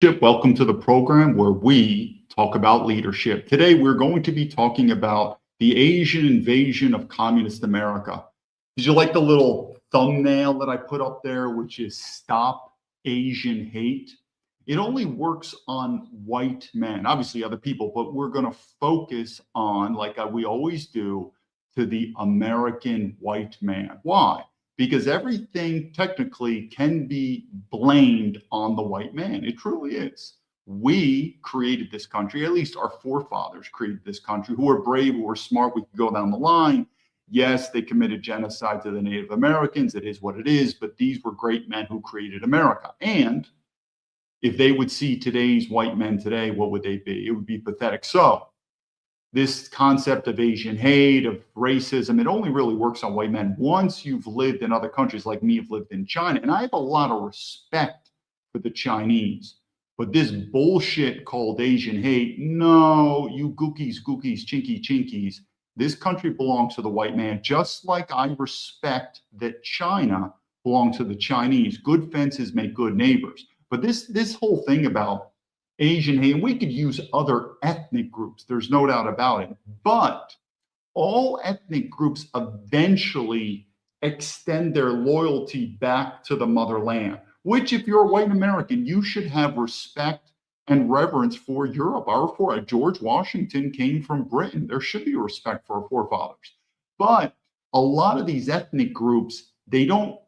Welcome to the program where we talk about leadership. Today, we're going to be talking about the Asian invasion of communist America. Did you like the little thumbnail that I put up there, which is Stop Asian Hate? It only works on white men, obviously other people, but we're going to focus on, like we always do, to the American white man. Why? Because everything technically can be blamed on the white man. It truly is. We created this country, at least our forefathers created this country, who were brave, who were smart. We could go down the line. Yes, they committed genocide to the Native Americans. It is what it is, but these were great men who created America. And if they would see today's white men today, what would they be? It would be pathetic. So this concept of Asian hate, of racism, it only really works on white men. Once you've lived in other countries, like me, have lived in China, and I have a lot of respect for the Chinese. But this bullshit called Asian hate, no, you gookies, chinky, chinkies. This country belongs to the white man, just like I respect that China belongs to the Chinese. Good fences make good neighbors. But this whole thing about Asian hate, and we could use other ethnic groups, there's no doubt about it. But all ethnic groups eventually extend their loyalty back to the motherland, which, if you're a white American, you should have respect and reverence for Europe. George Washington came from Britain. There should be respect for our forefathers. But a lot of these ethnic groups, they don't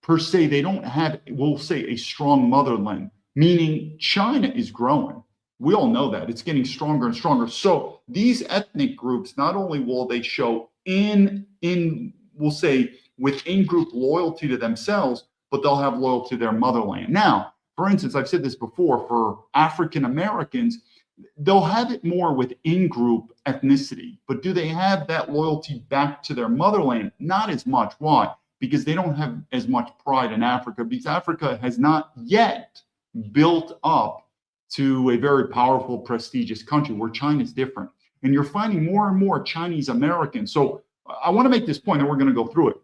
have, we'll say, a strong motherland. Meaning China is growing. We all know that. It's getting stronger and stronger. So these ethnic groups, not only will they show we'll say, within group loyalty to themselves, but they'll have loyalty to their motherland. Now, for instance, I've said this before, for African Americans, they'll have it more with in-group ethnicity. But do they have that loyalty back to their motherland? Not as much. Why? Because they don't have as much pride in Africa, because Africa has not yet built up to a very powerful, prestigious country, where China's different. And you're finding more and more Chinese Americans. So I want to make this point, and we're going to go through it.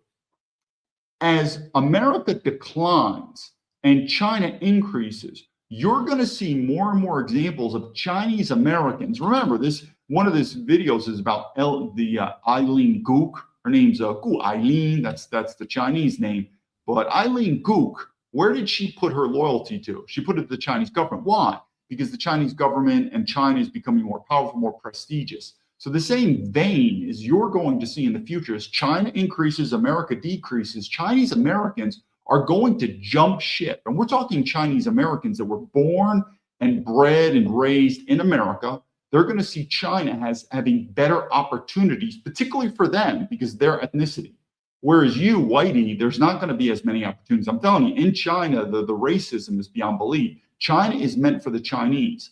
As America declines and China increases, you're going to see more and more examples of Chinese Americans. Remember, one of these videos is about Eileen Gook. Her name's Eileen. That's the Chinese name. But Eileen Gook, where did she put her loyalty to? She put it to the Chinese government. Why? Because the Chinese government and China is becoming more powerful, more prestigious. So the same vein as you're going to see in the future, as China increases, America decreases, Chinese Americans are going to jump ship. And we're talking Chinese Americans that were born and bred and raised in America. They're going to see China having better opportunities, particularly for them, because of their ethnicity. Whereas you, whitey, there's not going to be as many opportunities. I'm telling you, in China, the racism is beyond belief. China is meant for the Chinese.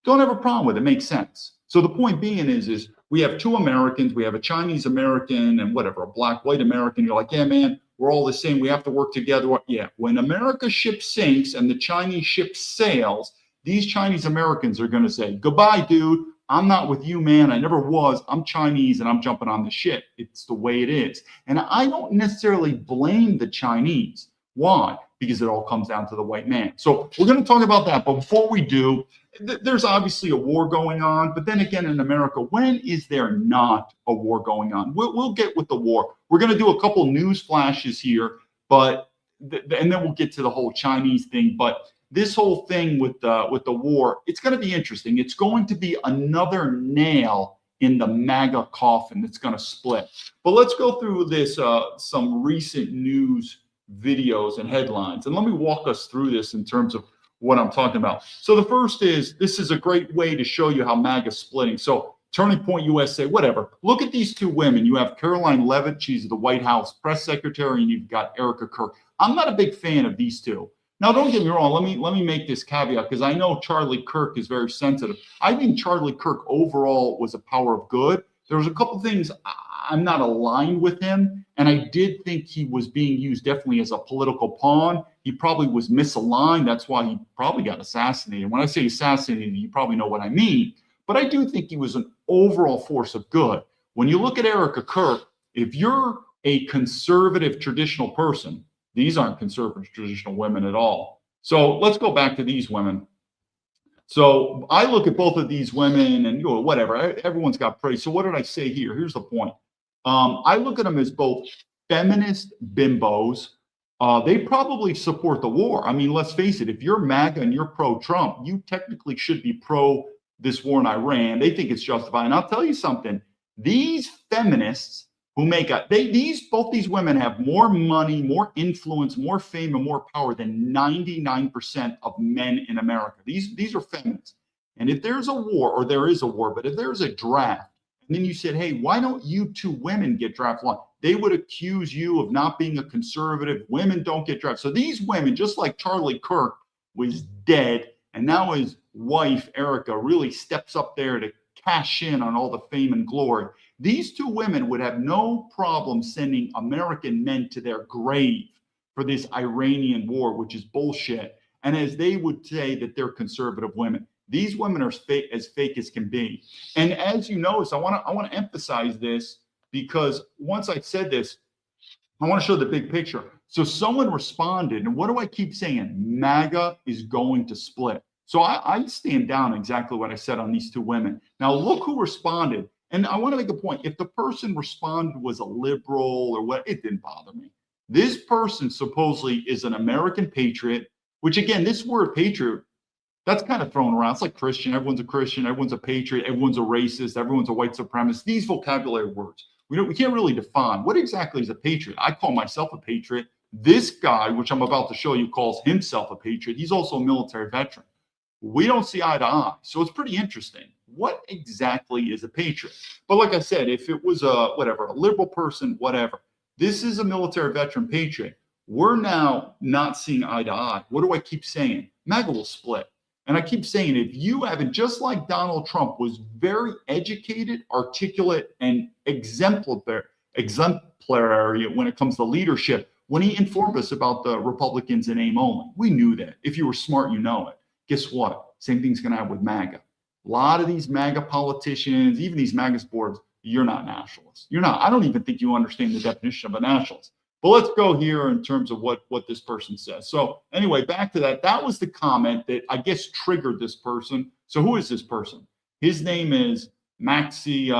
Don't have a problem with it. It makes sense. So the point being is we have two Americans. We have a Chinese American and whatever, a black, white American. You're like, yeah, man, we're all the same. We have to work together. Yeah, when America's ship sinks and the Chinese ship sails, these Chinese Americans are going to say, goodbye, dude. I'm not with you, man. I never was. I'm Chinese and I'm jumping on the ship. It's the way it is. And I don't necessarily blame the Chinese. Why? Because it all comes down to the white man. So we're going to talk about that. But before we do, there's obviously a war going on. But then again, in America, when is there not a war going on? We'll get with the war. We're going to do a couple news flashes here, and then we'll get to the whole Chinese thing. But this whole thing with the war, it's going to be interesting. It's going to be another nail in the MAGA coffin that's going to split. But let's go through this, some recent news videos and headlines. And let me walk us through this in terms of what I'm talking about. So the first is, this is a great way to show you how MAGA's splitting. So Turning Point USA, whatever. Look at these two women. You have Caroline Leavitt, she's the White House press secretary, and you've got Erica Kirk. I'm not a big fan of these two. Now, don't get me wrong. Let me make this caveat, because I know Charlie Kirk is very sensitive. I think Charlie Kirk overall was a power of good. There was a couple things I'm not aligned with him, and I did think he was being used definitely as a political pawn. He probably was misaligned. That's why he probably got assassinated. When I say assassinated, you probably know what I mean. But I do think he was an overall force of good. When you look at Erica Kirk, if you're a conservative traditional person, these aren't conservative traditional women at all. So let's go back to these women. So I look at both of these women and whatever, everyone's got praise. So what did I say here? Here's the point. I look at them as both feminist bimbos. They probably support the war. I mean, let's face it, if you're MAGA and you're pro-Trump, you technically should be pro this war in Iran. They think it's justified. And I'll tell you something, these feminists who make a both these women have more money, more influence, more fame, and more power than 99% of men in America. These are feminists. And if there's a war, or there is a war, but if there's a draft, and then you said, hey, why don't you two women get drafted on? They would accuse you of not being a conservative. Women don't get drafted. So these women, just like Charlie Kirk was dead, and now his wife, Erica, really steps up there to cash in on all the fame and glory. These two women would have no problem sending American men to their grave for this Iranian war, which is bullshit. And as they would say that they're conservative women, these women are fake as can be. And as you notice, I want to emphasize this, because once I said this, I want to show the big picture. So someone responded, and what do I keep saying? MAGA is going to split. So I stand down exactly what I said on these two women. Now look who responded. And I want to make a point. If the person responded was a liberal or what, it didn't bother me. This person supposedly is an American patriot, which again, this word patriot, that's kind of thrown around. It's like Christian. Everyone's a Christian. Everyone's a patriot. Everyone's a racist. Everyone's a white supremacist. These vocabulary words, we can't really define what exactly is a patriot. I call myself a patriot. This guy, which I'm about to show you, calls himself a patriot. He's also a military veteran. We don't see eye to eye. So it's pretty interesting. What exactly is a patriot? But like I said, if it was a liberal person, whatever, this is a military veteran patriot. We're now not seeing eye to eye. What do I keep saying? MAGA will split. And I keep saying, if you haven't, just like Donald Trump was very educated, articulate, and exemplary when it comes to leadership, when he informed us about the Republicans in name only, we knew that. If you were smart, you know it. Guess what? Same thing's going to happen with MAGA. A lot of these MAGA politicians, even these MAGA boards, you're not nationalists. You're not. I don't even think you understand the definition of a nationalist. But let's go here in terms of what this person says. So anyway, back to that. That was the comment that I guess triggered this person. So who is this person? His name is Maxi.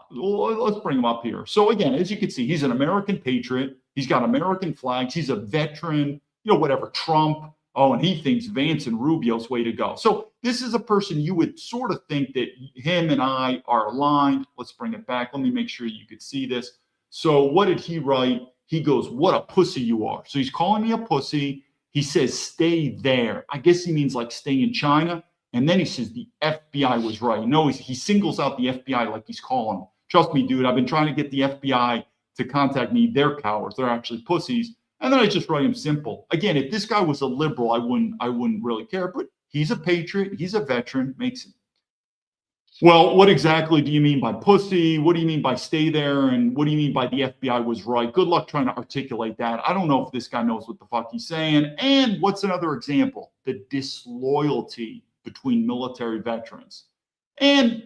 Let's bring him up here. So again, as you can see, he's an American patriot. He's got American flags. He's a veteran, whatever, Trump. Oh, and he thinks Vance and Rubio's way to go. So this is a person you would sort of think that him and I are aligned. Let's bring it back. Let me make sure you could see this. So what did he write? He goes, what a pussy you are. So he's calling me a pussy. He says, stay there. I guess he means like stay in China. And then he says the FBI was right. No, he singles out the FBI like he's calling them. Trust me, dude, I've been trying to get the FBI to contact me. They're cowards. They're actually pussies. And then I just write him simple. Again, if this guy was a liberal, I wouldn't really care. But he's a patriot. He's a veteran. Makes it. Well, what exactly do you mean by pussy? What do you mean by stay there? And what do you mean by the FBI was right? Good luck trying to articulate that. I don't know if this guy knows what the fuck he's saying. And what's another example? The disloyalty between military veterans. And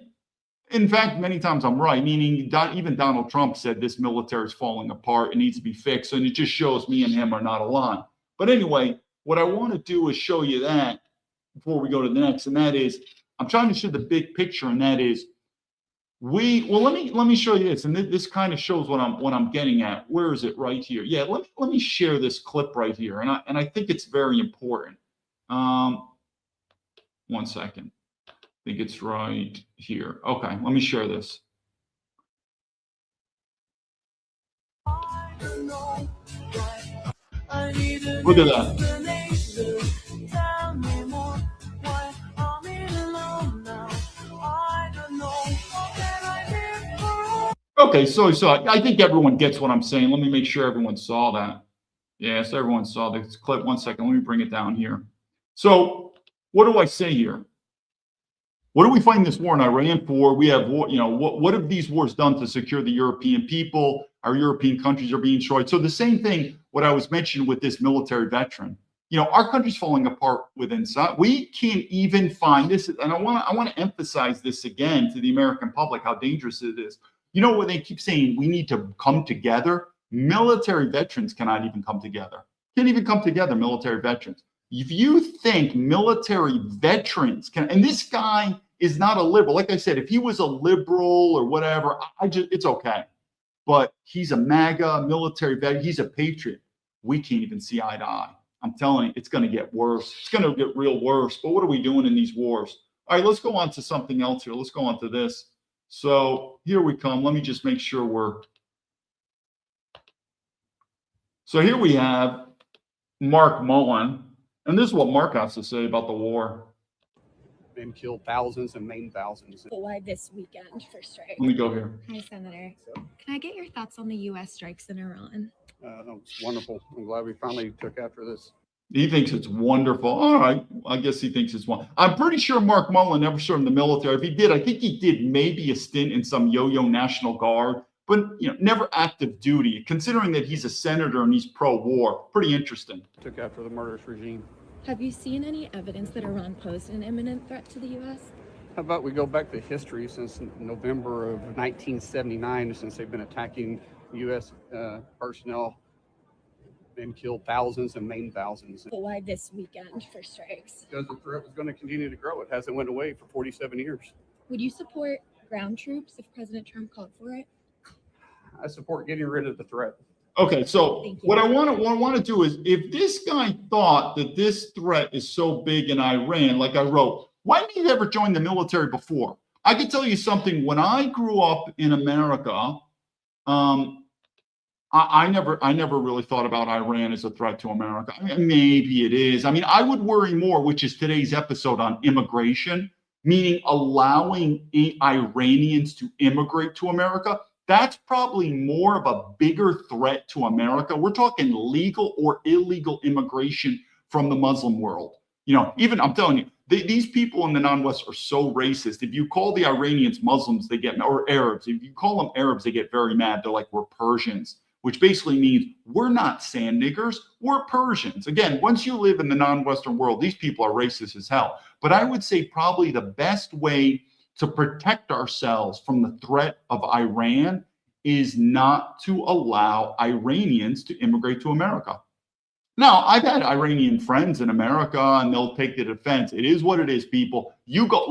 in fact, many times I'm right, meaning even Donald Trump said this military is falling apart. It needs to be fixed. And it just shows me and him are not aligned. But anyway, what I want to do is show you that before we go to the next. And that is, I'm trying to show the big picture. And that is, let me show you this. And this kind of shows what I'm getting at. Where is it? Right here. Yeah, let me share this clip right here. And I think it's very important. 1 second. I think it's right here. Okay, let me share this. Look at that. Okay, so I think everyone gets what I'm saying. Let me make sure everyone saw that. Yes, everyone saw this clip. 1 second. Let me bring it down here. So what do I say here? What are we fighting this war in Iran for? We have, what have these wars done to secure the European people? Our European countries are being destroyed. So the same thing, what I was mentioning with this military veteran, our country's falling apart within inside. We can't even find this. And I want to emphasize this again to the American public, how dangerous it is. When they keep saying we need to come together, military veterans cannot even come together. Can't even come together, military veterans. if you think military veterans can, and this guy is not a liberal. Like I said, if he was a liberal or whatever, it's okay. But he's a MAGA military vet. He's a patriot. We can't even see eye to eye. I'm telling you, it's going to get worse. It's going to get real worse. But what are we doing in these wars? All right, let's go on to something else here. Let's go on to this. So here we come. Let me just make sure we're. So here we have Mark Mullen. And this is what Mark has to say about the war. And killed thousands and maimed thousands. Why this weekend for strikes? Let me go here. Hi, Senator. Can I get your thoughts on the U.S. strikes in Iran? It's wonderful. I'm glad we finally took after this. He thinks it's wonderful. All right. I guess he thinks it's wonderful. I'm pretty sure Mark Mullen never served in the military. If he did, I think he did maybe a stint in some yo-yo National Guard, but never active duty. Considering that he's a senator and he's pro-war, pretty interesting. Took after the murderous regime. Have you seen any evidence that Iran posed an imminent threat to the U.S.? How about we go back to history since November of 1979, since they've been attacking U.S. personnel and killed thousands and maimed thousands. Why this weekend for strikes? Because the threat was going to continue to grow. It hasn't went away for 47 years. Would you support ground troops if President Trump called for it? I support getting rid of the threat. Okay, so what I want to do is, if this guy thought that this threat is so big in Iran, like I wrote, why didn't he ever join the military before? I can tell you something. When I grew up in America, I never really thought about Iran as a threat to America. I mean, maybe it is. I mean, I would worry more, which is today's episode on immigration, meaning allowing Iranians to immigrate to America. That's probably more of a bigger threat to America. We're talking legal or illegal immigration from the Muslim world. Even I'm telling you, these people in the non-West are so racist. If you call the Iranians Muslims, they get, or Arabs. If you call them Arabs, they get very mad. They're like, we're Persians, which basically means we're not sand niggers, we're Persians. Again, once you live in the non-Western world, these people are racist as hell. But I would say probably the best way to protect ourselves from the threat of Iran is not to allow Iranians to immigrate to America. Now, I've had Iranian friends in America, and they'll take the defense. It is what it is, people. You go,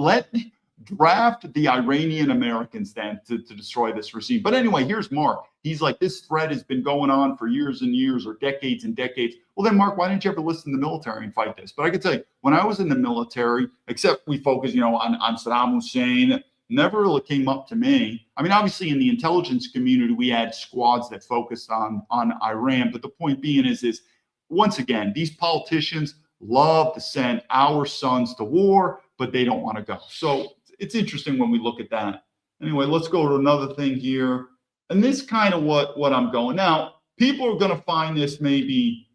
draft the Iranian Americans then to destroy this regime. But anyway, here's Mark. He's like, this threat has been going on for years and years or decades and decades. Well, then, Mark, why didn't you ever listen to the military and fight this? But I can tell you, when I was in the military, except we focused, on Saddam Hussein, never really came up to me. I mean, obviously, in the intelligence community, we had squads that focused on Iran. But the point being is once again, these politicians love to send our sons to war, but they don't want to go. So it's interesting when we look at that. Anyway, let's go to another thing here. And this kind of what I'm going. Now, people are going to find this maybe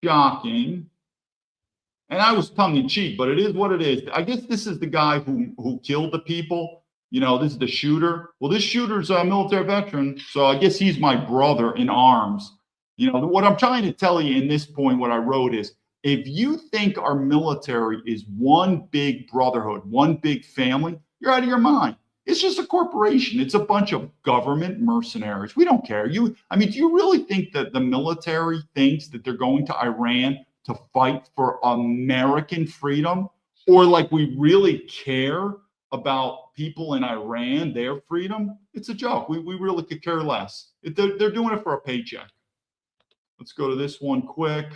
shocking. And I was tongue in cheek, but it is what it is. I guess this is the guy who killed the people. This is the shooter. Well, this shooter's a military veteran. So I guess he's my brother in arms. What I'm trying to tell you in this point, what I wrote is, if you think our military is one big brotherhood, one big family, you're out of your mind. It's just a corporation. It's a bunch of government mercenaries. We don't care. Do you really think that the military thinks that they're going to Iran to fight for American freedom? Or like we really care about people in Iran, their freedom? It's a joke. We really could care less. They're doing it for a paycheck. Let's go to this one quick.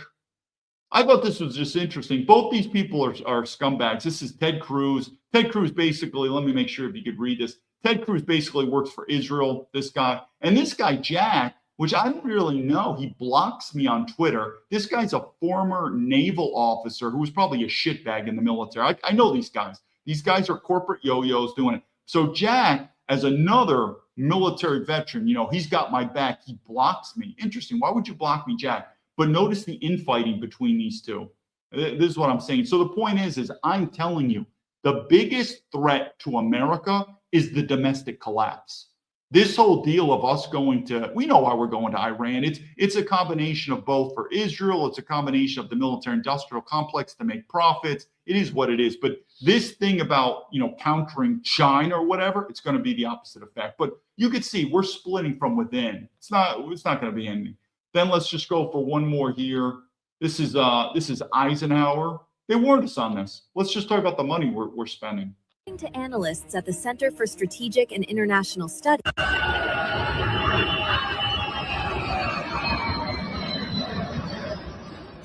I thought this was just interesting. Both these people are scumbags. This is Ted Cruz. Ted Cruz basically, let me make sure if you could read this. Ted Cruz basically works for Israel, this guy. And this guy, Jack, which I don't really know, he blocks me on Twitter. This guy's a former naval officer who was probably a shitbag in the military. I know these guys. These guys are corporate yo-yos doing it. So Jack, as another military veteran, he's got my back. He blocks me. Interesting. Why would you block me, Jack? But notice the infighting between these two. This is what I'm saying. So the point is I'm telling you, the biggest threat to America is the domestic collapse. This whole deal of us we know why we're going to Iran. It's a combination of both for Israel. It's a combination of the military industrial complex to make profits. It is what it is. But this thing about, countering China or whatever, it's going to be the opposite effect. But you could see we're splitting from within. It's not going to be anything. Then let's just go for one more here. This is Eisenhower. They warned us on this. Let's just talk about the money we're spending. According to analysts at the Center for Strategic and International Studies,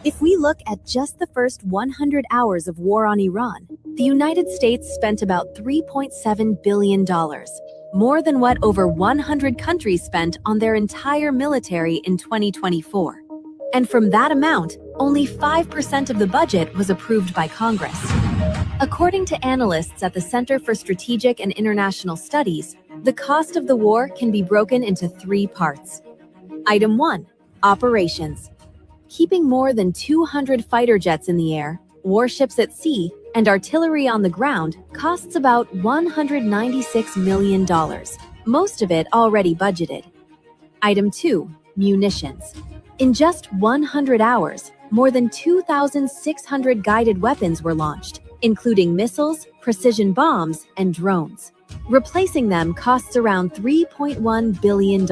if we look at just the first 100 hours of war on Iran, the United States spent about $3.7 billion, more than what over 100 countries spent on their entire military in 2024. And from that amount, only 5% of the budget was approved by Congress. According to analysts at the Center for Strategic and International Studies, the cost of the war can be broken into 3 parts. Item 1. Operations. Keeping more than 200 fighter jets in the air, warships at sea, and artillery on the ground costs about $196 million, most of it already budgeted. Item 2. Munitions. In just 100 hours, more than 2,600 guided weapons were launched, including missiles, precision bombs, and drones. Replacing them costs around $3.1 billion.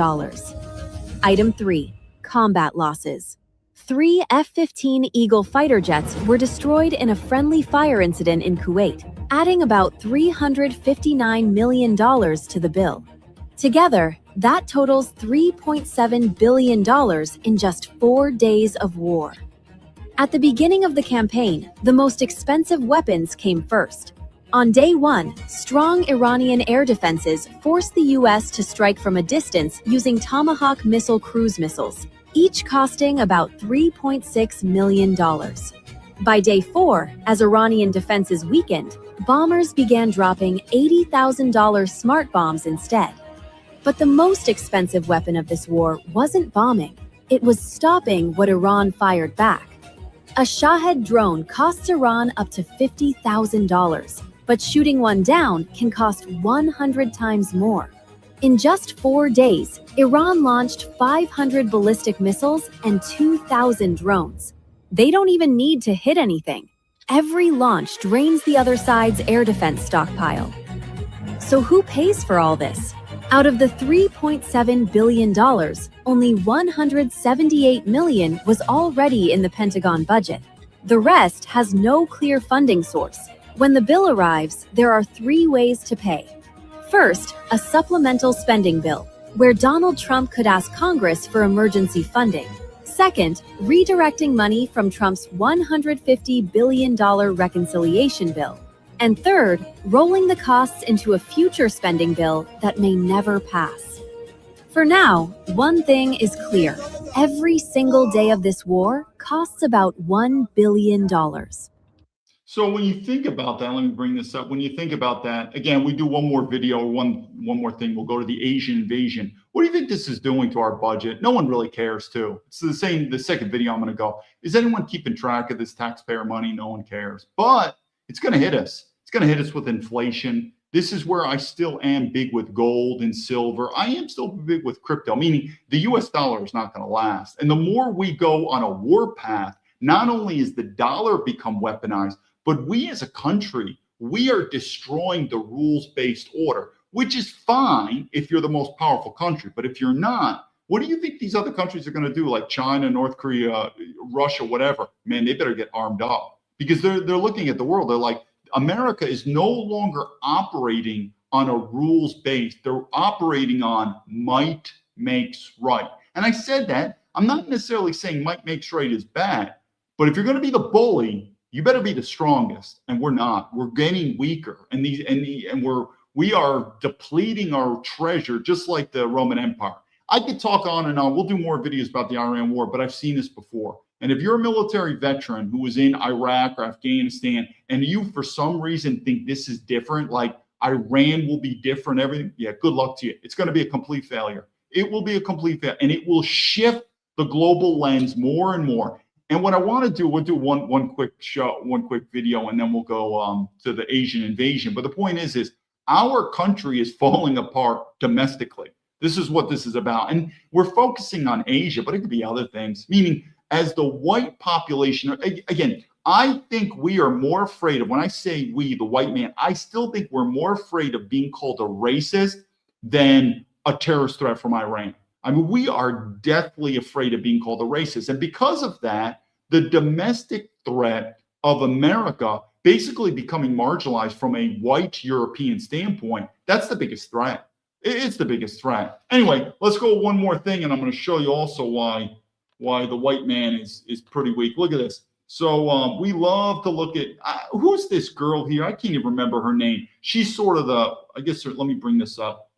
Item 3. Combat losses. 3 F-15 Eagle fighter jets were destroyed in a friendly fire incident in Kuwait, adding about $359 million to the bill. Together, that totals $3.7 billion in just 4 days of war. At the beginning of the campaign, the most expensive weapons came first. On day 1, strong Iranian air defenses forced the U.S. to strike from a distance using Tomahawk missile cruise missiles, each costing about $3.6 million. By day 4, as Iranian defenses weakened, bombers began dropping $80,000 smart bombs instead. But the most expensive weapon of this war wasn't bombing. It was stopping what Iran fired back. A Shahed drone costs Iran up to $50,000, but shooting one down can cost 100 times more. In just 4 days, Iran launched 500 ballistic missiles and 2,000 drones. They don't even need to hit anything. Every launch drains the other side's air defense stockpile. So who pays for all this? Out of the $3.7 billion, only $178 million was already in the Pentagon budget. The rest has no clear funding source. When the bill arrives, there are 3 ways to pay. First, a supplemental spending bill, where Donald Trump could ask Congress for emergency funding. Second, redirecting money from Trump's $150 billion reconciliation bill. And third, rolling the costs into a future spending bill that may never pass. For now, one thing is clear. Every single day of this war costs about $1 billion. So when you think about that, let me bring this up. When you think about that, again, we do one more video, one more thing. We'll go to the Asian invasion. What do you think this is doing to our budget? No one really cares, too. It's the second video I'm going to go. Is anyone keeping track of this taxpayer money? No one cares. But it's going to hit us. It's going to hit us with inflation. This is where I still am big with gold and silver. I am still big with crypto, meaning the US dollar is not going to last. And the more we go on a war path, not only is the dollar become weaponized, but we as a country, we are destroying the rules-based order, which is fine if you're the most powerful country. But if you're not, what do you think these other countries are going to do, like China, North Korea, Russia, whatever? Man, they better get armed up, because they're looking at the world. They're like, America is no longer operating on a rules base. They're operating on might makes right. And I said that. I'm not necessarily saying might makes right is bad, but if you're going to be the bully, you better be the strongest. And we're not. We're getting weaker, and we are depleting our treasure, just like the Roman Empire. I could talk on and on. We'll do more videos about the Iran war, but I've seen this before. And if you're a military veteran who was in Iraq or Afghanistan, and you for some reason think this is different, like Iran will be different, everything, yeah, good luck to you. It's going to be a complete failure. It will be a complete failure, and it will shift the global lens more and more. And what I want to do, we'll do one quick video, and then we'll go to the Asian invasion. But the point is our country is falling apart domestically. This is what this is about. And we're focusing on Asia, but it could be other things, meaning as the white population, again, I think we are more afraid of, when I say we, the white man, I still think we're more afraid of being called a racist than a terrorist threat from Iran. I mean, we are deathly afraid of being called a racist. And because of that, the domestic threat of America basically becoming marginalized from a white European standpoint, that's the biggest threat. It's the biggest threat. Anyway, let's go one more thing, and I'm going to show you also why the white man is pretty weak. Look at this. So we love to look at who's this girl here? I can't even remember her name. She's sort of the, I guess, let me bring this up.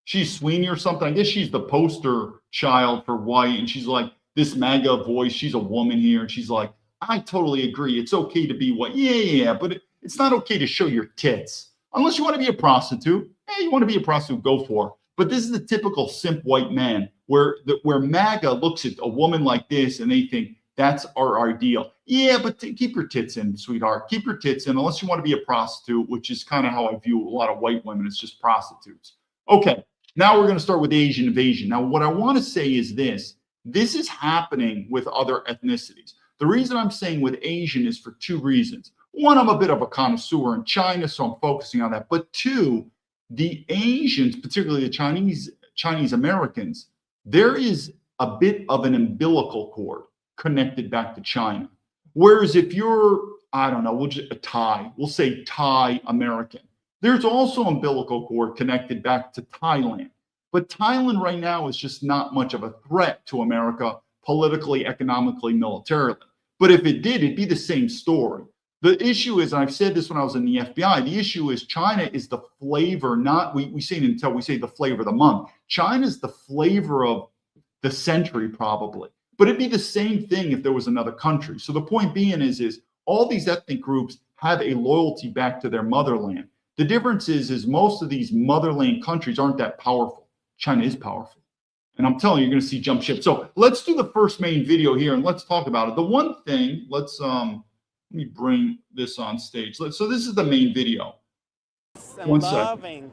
She's Sweeney or something. I guess she's the poster child for white, and she's like this MAGA voice. She's a woman here, and she's like, I totally agree. It's okay to be white. Yeah, but it's not okay to show your tits. Unless you want to be a prostitute. Hey, you want to be a prostitute, go for it. But this is the typical simp white man where MAGA looks at a woman like this and they think that's our ideal. Yeah, but keep your tits in, sweetheart. Keep your tits in, unless you want to be a prostitute, which is kind of how I view a lot of white women. It's just prostitutes. Okay, now we're going to start with Asian invasion. Now, what I want to say is this. This is happening with other ethnicities. The reason I'm saying with Asian is for two reasons. One, I'm a bit of a connoisseur in China, so I'm focusing on that. But two, the Asians, particularly the Chinese Americans, there is a bit of an umbilical cord connected back to China. Whereas if you're, I don't know, we'll say Thai American, there's also umbilical cord connected back to Thailand. But Thailand right now is just not much of a threat to America politically, economically, militarily. But if it did, it'd be the same story. The issue is, and I've said this when I was in the FBI, the issue is China is the flavor, not, we say it until we say the flavor of the month. China's the flavor of the century, probably. But it'd be the same thing if there was another country. So the point being is all these ethnic groups have a loyalty back to their motherland. The difference is most of these motherland countries aren't that powerful. China is powerful. And I'm telling you, you're going to see jump ship. So let's do the first main video here and let's talk about it. The one thing, let me bring this on stage. So this is the main video. One second.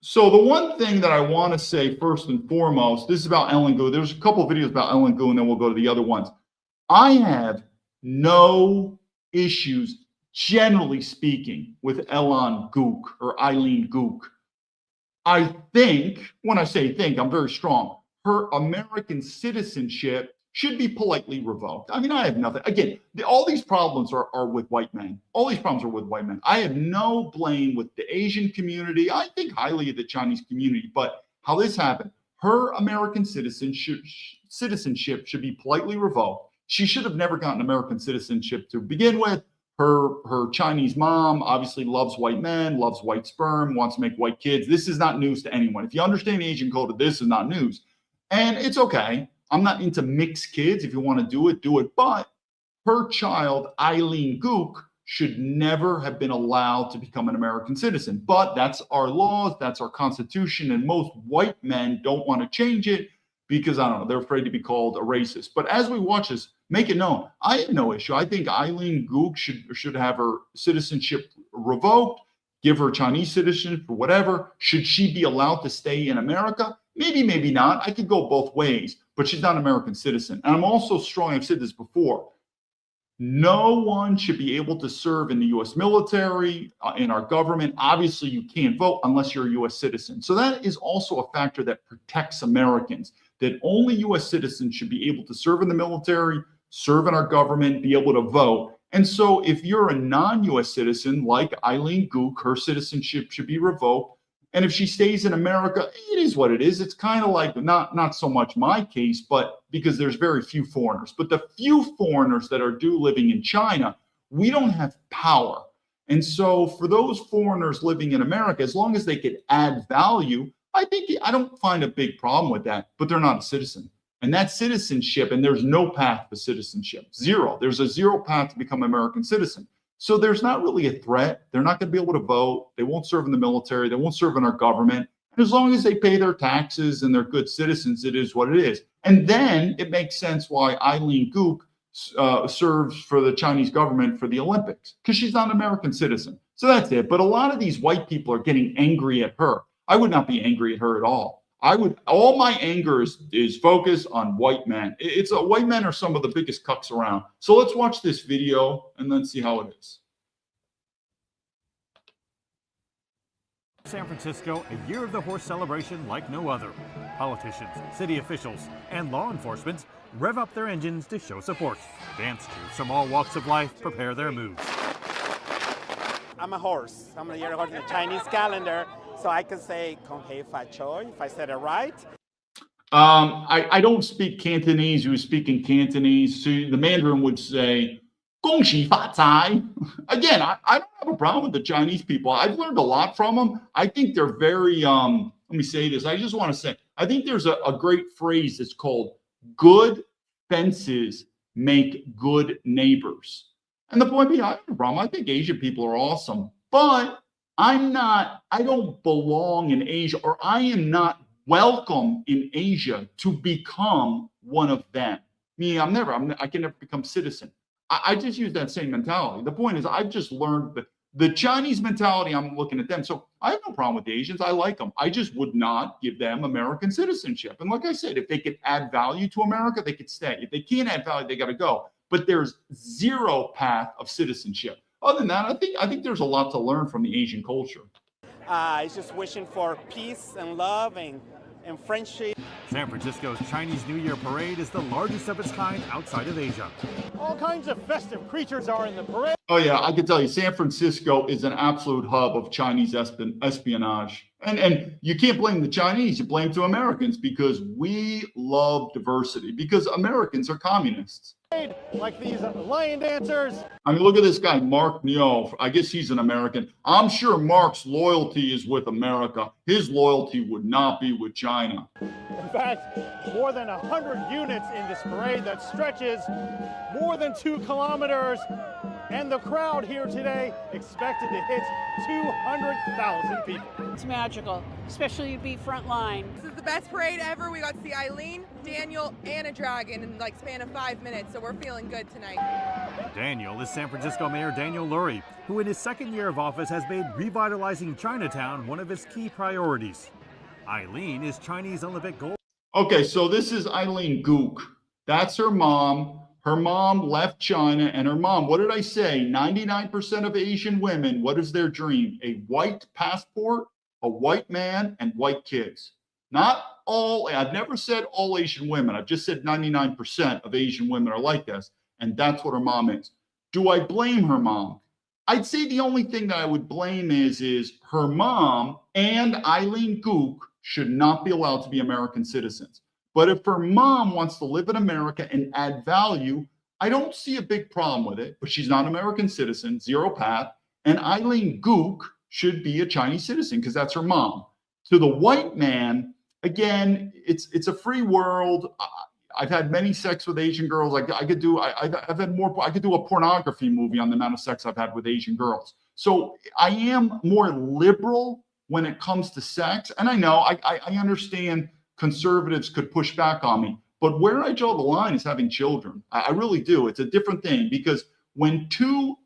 So the one thing that I want to say first and foremost, this is about Ellen Gu. There's a couple of videos about Ellen Gu, and then we'll go to the other ones. I have no issues, generally speaking, with Ellen Gu or Eileen Gu. I think, when I say think, I'm very strong. Her American citizenship should be politely revoked. I mean, I have nothing. Again, all these problems are with white men. All these problems are with white men. I have no blame with the Asian community. I think highly of the Chinese community. But how this happened, her American citizenship should be politely revoked. She should have never gotten American citizenship to begin with. Her Chinese mom obviously loves white men, loves white sperm, wants to make white kids. This is not news to anyone. If you understand the Asian culture, this is not news. And it's okay. I'm not into mixed kids. If you want to do it. But her child, Eileen Gu, should never have been allowed to become an American citizen. But that's our laws, that's our Constitution, and most white men don't want to change it because, I don't know, they're afraid to be called a racist. But as we watch this, make it known, I have no issue. I think Eileen Gu should have her citizenship revoked, give her Chinese citizenship or whatever. Should she be allowed to stay in America? Maybe, maybe not. I could go both ways, but she's not an American citizen. And I'm also strong, I've said this before, no one should be able to serve in the U.S. military, in our government. Obviously, you can't vote unless you're a U.S. citizen. So that is also a factor that protects Americans, that only U.S. citizens should be able to serve in the military, serve in our government, be able to vote. And so if you're a non-U.S. citizen like Eileen Gu, her citizenship should be revoked. And if she stays in America, it is what it is. It's kind of like not so much my case, but because there's very few foreigners. But the few foreigners that are living in China, we don't have power. And so for those foreigners living in America, as long as they could add value, I don't find a big problem with that, but they're not a citizen. And that citizenship, and there's no path to citizenship, zero. There's a zero path to become an American citizen. So there's not really a threat. They're not going to be able to vote. They won't serve in the military. They won't serve in our government. And as long as they pay their taxes and they're good citizens, it is what it is. And then it makes sense why Eileen Gu serves for the Chinese government for the Olympics, because she's not an American citizen. So that's it. But a lot of these white people are getting angry at her. I would not be angry at her at all. All my anger is focused on white men. White men are some of the biggest cucks around. So let's watch this video and then see how it is. San Francisco, a year of the horse celebration like no other. Politicians, city officials, and law enforcement rev up their engines to show support. Dance crews from all walks of life prepare their moves. I'm a horse. I'm a year horse in the Chinese calendar, so I can say Kong Hei Fa Choi if I said it right. I don't speak Cantonese. Who's speaking Cantonese? So the Mandarin would say, 恭喜发财. Again, I don't have a problem with the Chinese people. I've learned a lot from them. I think they're very, let me say this. I just want to say, I think there's a great phrase that's called good fences make good neighbors. And the point being, I have a problem. I think Asian people are awesome, but I don't belong in Asia, or I am not welcome in Asia to become one of them. Me, I can never become citizen. I just use that same mentality. The point is, I've just learned the Chinese mentality. I'm looking at them. So I have no problem with the Asians. I like them. I just would not give them American citizenship. And like I said, if they could add value to America, they could stay. If they can't add value, they got to go. But there's zero path of citizenship. Other than that, I think there's a lot to learn from the Asian culture. It's just wishing for peace and love and friendship. San Francisco's Chinese New Year parade is the largest of its kind outside of Asia. All kinds of festive creatures are in the parade. Oh yeah, I can tell you, San Francisco is an absolute hub of Chinese espionage. And you can't blame the Chinese, you blame to Americans, because we love diversity, because Americans are communists. Like these lion dancers. I mean, look at this guy, Mark Neo. I guess he's an American. I'm sure Mark's loyalty is with America. His loyalty would not be with China. In fact, more than 100 units in this parade that stretches more than 2 kilometers. And the crowd here today expected to hit 200,000 people. It's magical, especially to be front line. This is the best parade ever. We got to see Eileen, Daniel, and a dragon in like span of 5 minutes, so we're feeling good tonight. Daniel is San Francisco Mayor Daniel Lurie, who in his second year of office has made revitalizing Chinatown one of his key priorities. Eileen is Chinese Olympic gold. Okay, so this is Eileen Gook. That's her mom. Her mom left China, and her mom, what did I say? 99% of Asian women, what is their dream? A white passport, a white man, and white kids. Not all, I've never said all Asian women. I've just said 99% of Asian women are like this, and that's what her mom is. Do I blame her mom? I'd say the only thing that I would blame is her mom and Eileen Gook should not be allowed to be American citizens. But if her mom wants to live in America and add value, I don't see a big problem with it. But she's not an American citizen, zero path. And Eileen Gook should be a Chinese citizen because that's her mom. To the white man, again, it's a free world. I've had many sex with Asian girls. I could do a pornography movie on the amount of sex I've had with Asian girls. So I am more liberal when it comes to sex. And I know I understand conservatives could push back on me, but where I draw the line is having children. I really do. It's a different thing, because when two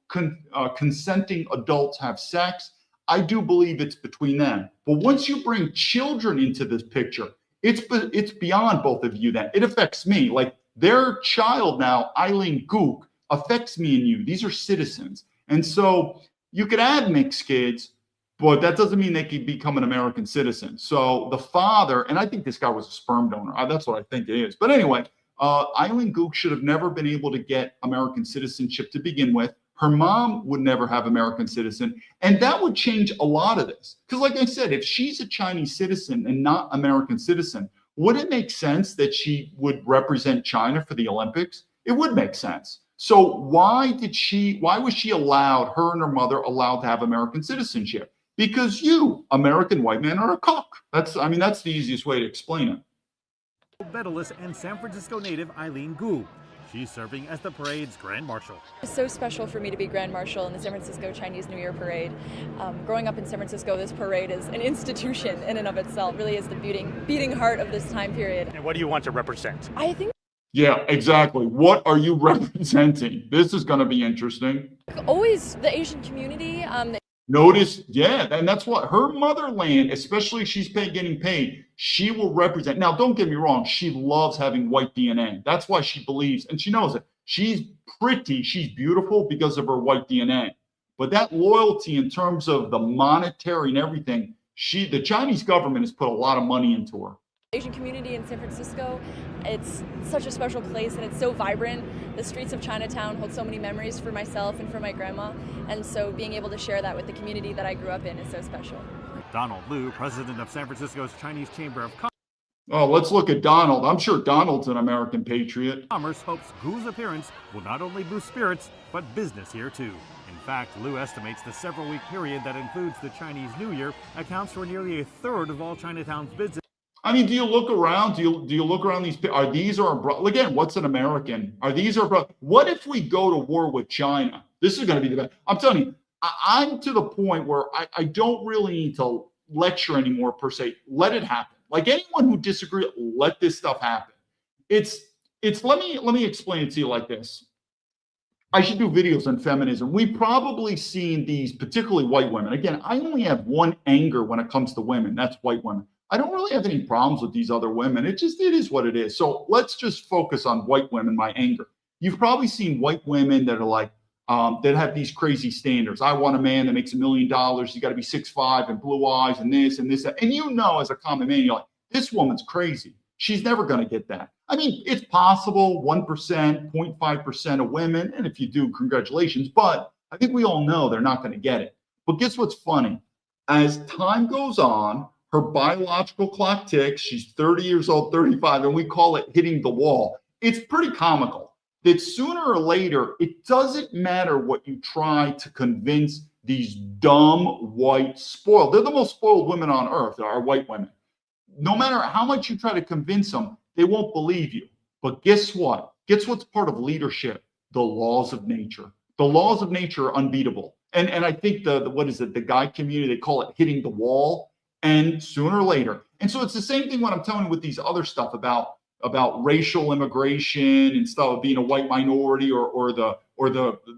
consenting adults have sex, I do believe it's between them. But once you bring children into this picture, it's beyond both of you. Then it affects me. Like their child now, Eileen Gook, affects me and you. These are citizens, and so you could add mixed kids, but that doesn't mean they could become an American citizen. So the father, and I think this guy was a sperm donor. That's what I think it is. But anyway, Eileen Gook should have never been able to get American citizenship to begin with. Her mom would never have American citizen. And that would change a lot of this. Because like I said, if she's a Chinese citizen and not American citizen, would it make sense that she would represent China for the Olympics? It would make sense. So why was she allowed, her and her mother allowed to have American citizenship? Because you, American white man, are a cock. That's the easiest way to explain it. Medalist and San Francisco native Eileen Gu. She's serving as the parade's Grand Marshal. It's so special for me to be Grand Marshal in the San Francisco Chinese New Year Parade. Growing up in San Francisco, this parade is an institution in and of itself. It really is the beating heart of this time period. And what do you want to represent? I think Yeah, exactly. What are you representing? This is going to be interesting. always the Asian community. Notice, yeah, and that's what her motherland, especially if she's getting paid, she will represent. Now, don't get me wrong, she loves having white DNA. That's why she believes, and she knows it. She's pretty, she's beautiful because of her white DNA. But that loyalty in terms of the monetary and everything, the Chinese government has put a lot of money into her. Asian community in San Francisco, it's such a special place and it's so vibrant. The streets of Chinatown hold so many memories for myself and for my grandma, and so being able to share that with the community that I grew up in is so special. Donald Liu, president of San Francisco's Chinese Chamber of Oh, let's look at Donald. I'm sure Donald's an American patriot. Commerce, hopes Gu's appearance will not only boost spirits, but business here too. In fact, Liu estimates the several-week period that includes the Chinese New Year accounts for nearly a third of all Chinatown's business. I mean, do you look around? Do you look around these? Are these our again? What's an American? Are these our? What if we go to war with China? This is going to be the best. I'm telling you, I'm to the point where I don't really need to lecture anymore per se. Let it happen. Like anyone who disagrees, let this stuff happen. It's. Let me explain it to you like this. I should do videos on feminism. We've probably seen these, particularly white women. Again, I only have one anger when it comes to women. That's white women. I don't really have any problems with these other women. It is what it is. So let's just focus on white women, my anger. You've probably seen white women that are like, that have these crazy standards. I want a man that makes $1 million. You got to be 6'5" and blue eyes and this and this. And you know, as a common man, you're like, this woman's crazy. She's never going to get that. I mean, it's possible 1%, 0.5% of women. And if you do, congratulations. But I think we all know they're not going to get it. But guess what's funny? As time goes on, her biological clock ticks. She's 30 years old, 35, and we call it hitting the wall. It's pretty comical that sooner or later, it doesn't matter what you try to convince these dumb, white, spoiled. They're the most spoiled women on earth, are white women. No matter how much you try to convince them, they won't believe you. But guess what? Guess what's part of leadership? The laws of nature. The laws of nature are unbeatable. And I think the guy community, they call it hitting the wall. And sooner or later, and so it's the same thing when I'm telling you with these other stuff about racial immigration and stuff, being a white minority or the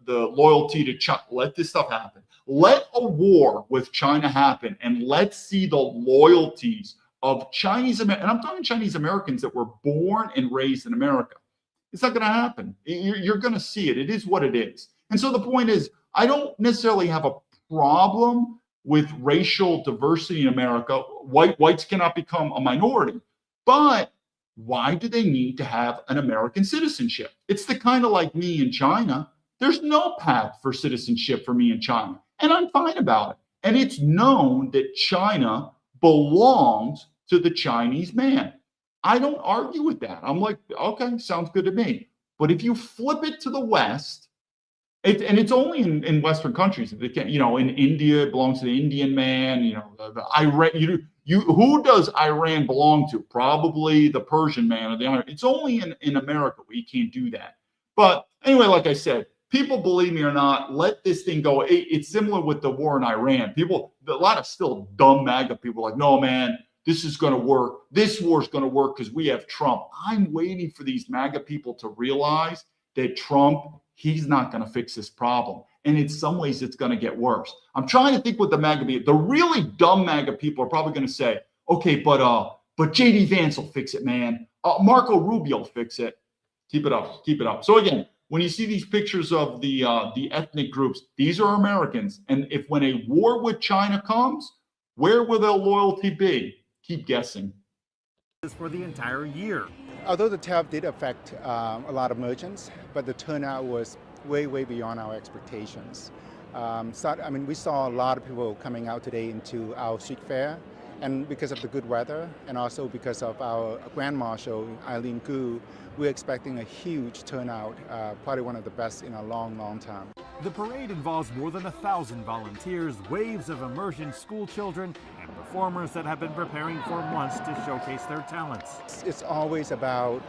loyalty to China. Let this stuff happen. Let a war with China happen, and let's see the loyalties of Chinese Americans. And I'm talking Chinese Americans that were born and raised in America. It's not going to happen. You're going to see it. It is what it is. And so the point is, I don't necessarily have a problem with racial diversity in America. Whites cannot become a minority. But why do they need to have an American citizenship? It's the kind of like me in China. There's no path for citizenship for me in China. And I'm fine about it. And it's known that China belongs to the Chinese man. I don't argue with that. I'm like, okay, sounds good to me. But if you flip it to the West, and it's only in Western countries. In India, it belongs to the Indian man. Iran. Who does Iran belong to? Probably the Persian man or the Iran. It's only in America where you can't do that. But anyway, like I said, people, believe me or not, let this thing go. It's similar with the war in Iran. A lot of still dumb MAGA people are like, no, man, this is going to work. This war is going to work because we have Trump. I'm waiting for these MAGA people to realize that Trump, he's not going to fix this problem. And in some ways, it's going to get worse. I'm trying to think what the MAGA people, the really dumb MAGA people are probably going to say, okay, but J.D. Vance will fix it, man. Marco Rubio will fix it. Keep it up. Keep it up. So again, when you see these pictures of the ethnic groups, these are Americans. And if when a war with China comes, where will their loyalty be? Keep guessing. For the entire year. Although the tariff did affect a lot of merchants, but the turnout was way, way beyond our expectations. We saw a lot of people coming out today into our street fair, and because of the good weather, and also because of our Grand Marshal, Eileen Gu, we're expecting a huge turnout, probably one of the best in a long, long time. The parade involves more than 1,000 volunteers, waves of immersion school children, and performers that have been preparing for months to showcase their talents. It's always about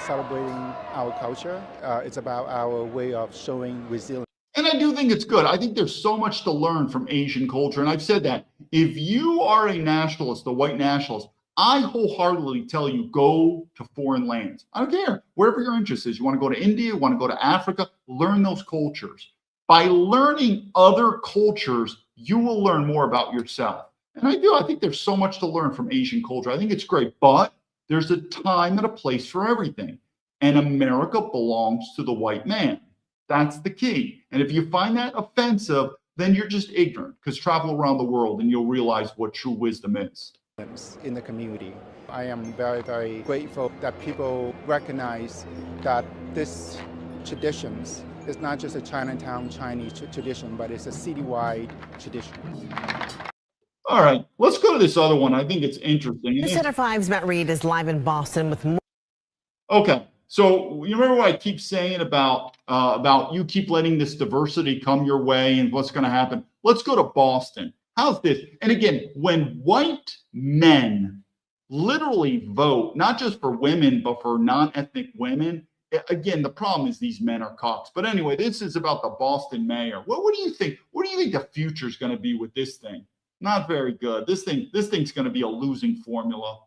celebrating our culture. It's about our way of showing resilience. And I do think it's good. I think there's so much to learn from Asian culture. And I've said that. If you are a nationalist, a white nationalist, I wholeheartedly tell you, go to foreign lands. I don't care. Wherever your interest is. You want to go to India, you want to go to Africa, learn those cultures. By learning other cultures, you will learn more about yourself. And I think there's so much to learn from Asian culture. I think it's great. But there's a time and a place for everything. And America belongs to the white man. That's the key. And if you find that offensive, then you're just ignorant, because travel around the world and you'll realize what true wisdom is. in the community. I am very, very grateful that people recognize that this traditions is not just a Chinatown Chinese tradition, but it's a citywide tradition. All right, let's go to this other one. I think it's interesting. News Center 5's Matt Reed is live in Boston with more. Okay, so you remember what I keep saying about you keep letting this diversity come your way and what's going to happen? Let's go to Boston. How's this? And again, when white men literally vote, not just for women, but for non-ethnic women, again, the problem is these men are cocks. But anyway, this is about the Boston mayor. What do you think? What do you think the future is going to be with this thing? Not very good. This thing's going to be a losing formula.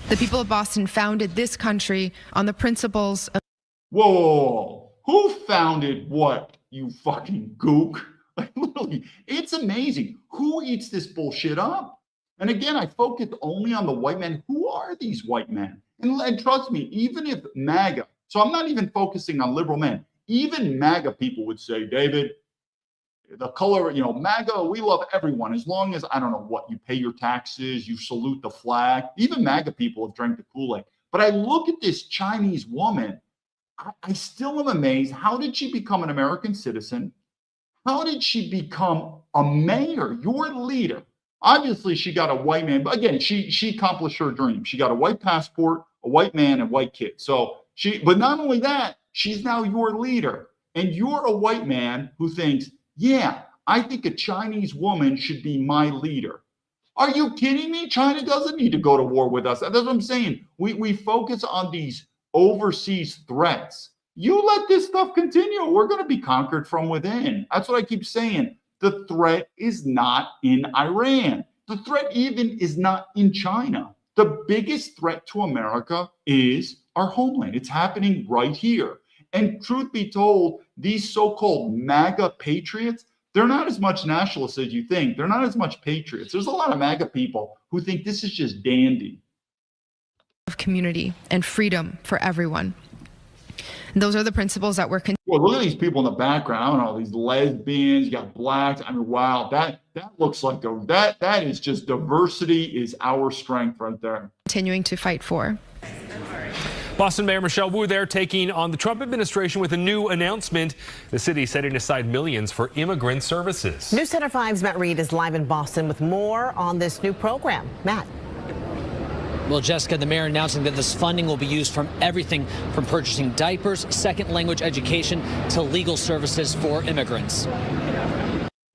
The people of Boston founded this country on the principles of. Whoa. Who founded what, you fucking gook? Like, literally, it's amazing. Who eats this bullshit up? And again, I focused only on the white men. Who are these white men? And trust me, even if MAGA, so I'm not even focusing on liberal men, even MAGA people would say, David, the color, MAGA, we love everyone as long as, I don't know what, you pay your taxes, you salute the flag. Even MAGA people have drank the Kool-Aid. But I look at this Chinese woman, I still am amazed. How did she become an American citizen? How did she become a mayor, your leader? Obviously, she got a white man, but again, she accomplished her dream. She got a white passport, a white man, and white kid. But not only that, she's now your leader. And you're a white man who thinks, yeah, I think a Chinese woman should be my leader. Are you kidding me? China doesn't need to go to war with us. That's what I'm saying. We focus on these overseas threats. You let this stuff continue, we're going to be conquered from within. That's what I keep saying. The threat is not in Iran. The threat even is not in China. The biggest threat to America is our homeland. It's happening right here. And truth be told, these so-called MAGA patriots, they're not as much nationalists as you think. They're not as much patriots. There's a lot of MAGA people who think this is just dandy. Of community and freedom for everyone. Those are the principles that we're. Well, look at these people in the background. All these lesbians, you got blacks. I mean, wow, that looks like that is just diversity is our strength right there. Continuing to fight for. Boston Mayor Michelle Wu there taking on the Trump administration with a new announcement. The city setting aside millions for immigrant services. News Center 5's Matt Reed is live in Boston with more on this new program. Matt. Well, Jessica, the mayor announcing that this funding will be used from everything from purchasing diapers, second language education to legal services for immigrants.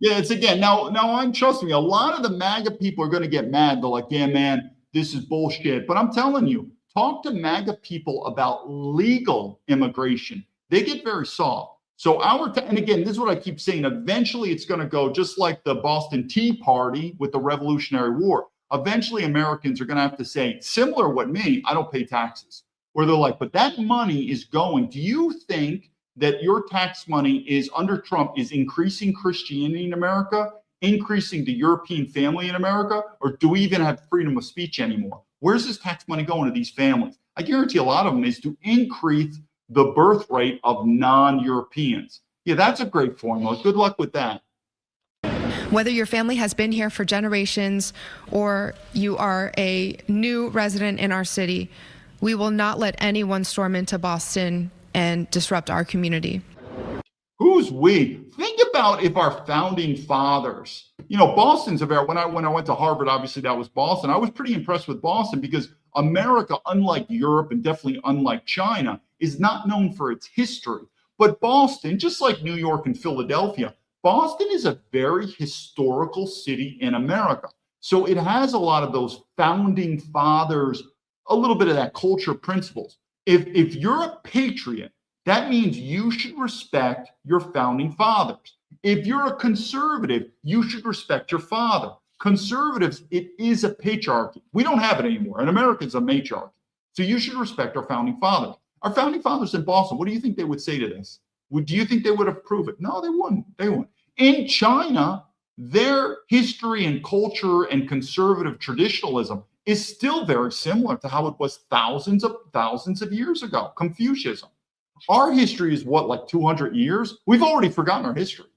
Yeah, it's again, now I'm trust me, a lot of the MAGA people are going to get mad. They're like, yeah, man, this is bullshit. But I'm telling you, talk to MAGA people about legal immigration. They get very soft. So and again, this is what I keep saying, eventually it's going to go just like the Boston Tea Party with the Revolutionary War. Eventually, Americans are going to have to say, similar what me, I don't pay taxes. Where they're like, but that money is going. Do you think that your tax money is under Trump is increasing Christianity in America, increasing the European family in America, or do we even have freedom of speech anymore? Where's this tax money going to these families? I guarantee a lot of them is to increase the birth rate of non-Europeans. Yeah, that's a great formula. Good luck with that. Whether your family has been here for generations or you are a new resident in our city, we will not let anyone storm into Boston and disrupt our community. Who's we? Think about if our founding fathers, Boston's when I went to Harvard, obviously that was Boston. I was pretty impressed with Boston because America, unlike Europe and definitely unlike China, is not known for its history. But Boston, just like New York and Philadelphia, Boston is a very historical city in America. So it has a lot of those founding fathers, a little bit of that culture principles. If you're a patriot, that means you should respect your founding fathers. If you're a conservative, you should respect your father. Conservatives, it is a patriarchy. We don't have it anymore. In America, it's a matriarchy. So you should respect our founding fathers. Our founding fathers in Boston, what do you think they would say to this? Do you think they would approve it? No, they wouldn't. They wouldn't. In China, their history and culture and conservative traditionalism is still very similar to how it was thousands of years ago. Confucianism. Our history is what, like 200 years? We've already forgotten our history.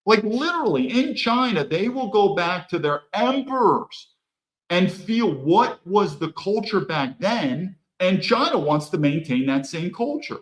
Like literally in China, they will go back to their emperors and feel what was the culture back then. And China wants to maintain that same culture.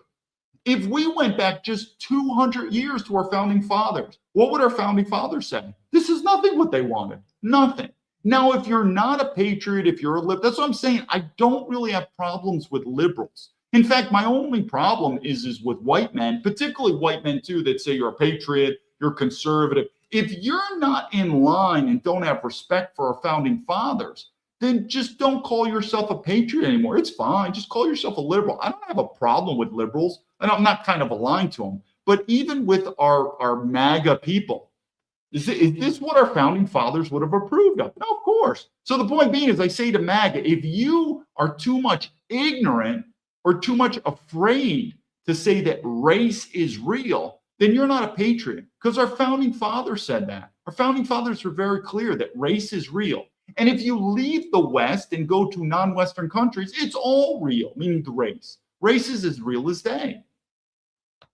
If we went back just 200 years to our founding fathers, what would our founding fathers say? This is nothing what they wanted. Nothing. Now, if you're not a patriot, if you're a liberal, that's what I'm saying. I don't really have problems with liberals. In fact, my only problem is with white men, particularly white men too, that say you're a patriot, you're conservative. If you're not in line and don't have respect for our founding fathers, then just don't call yourself a patriot anymore. It's fine. Just call yourself a liberal. I don't have a problem with liberals, and I'm not kind of aligned to them. But even with our MAGA people, is this what our founding fathers would have approved of? No, of course. So the point being is, I say to MAGA, if you are too much ignorant or too much afraid to say that race is real, then you're not a patriot, because our founding fathers said that. Our founding fathers were very clear that race is real. And if you leave the West and go to non-Western countries, it's all real, meaning the race. Race is as real as day.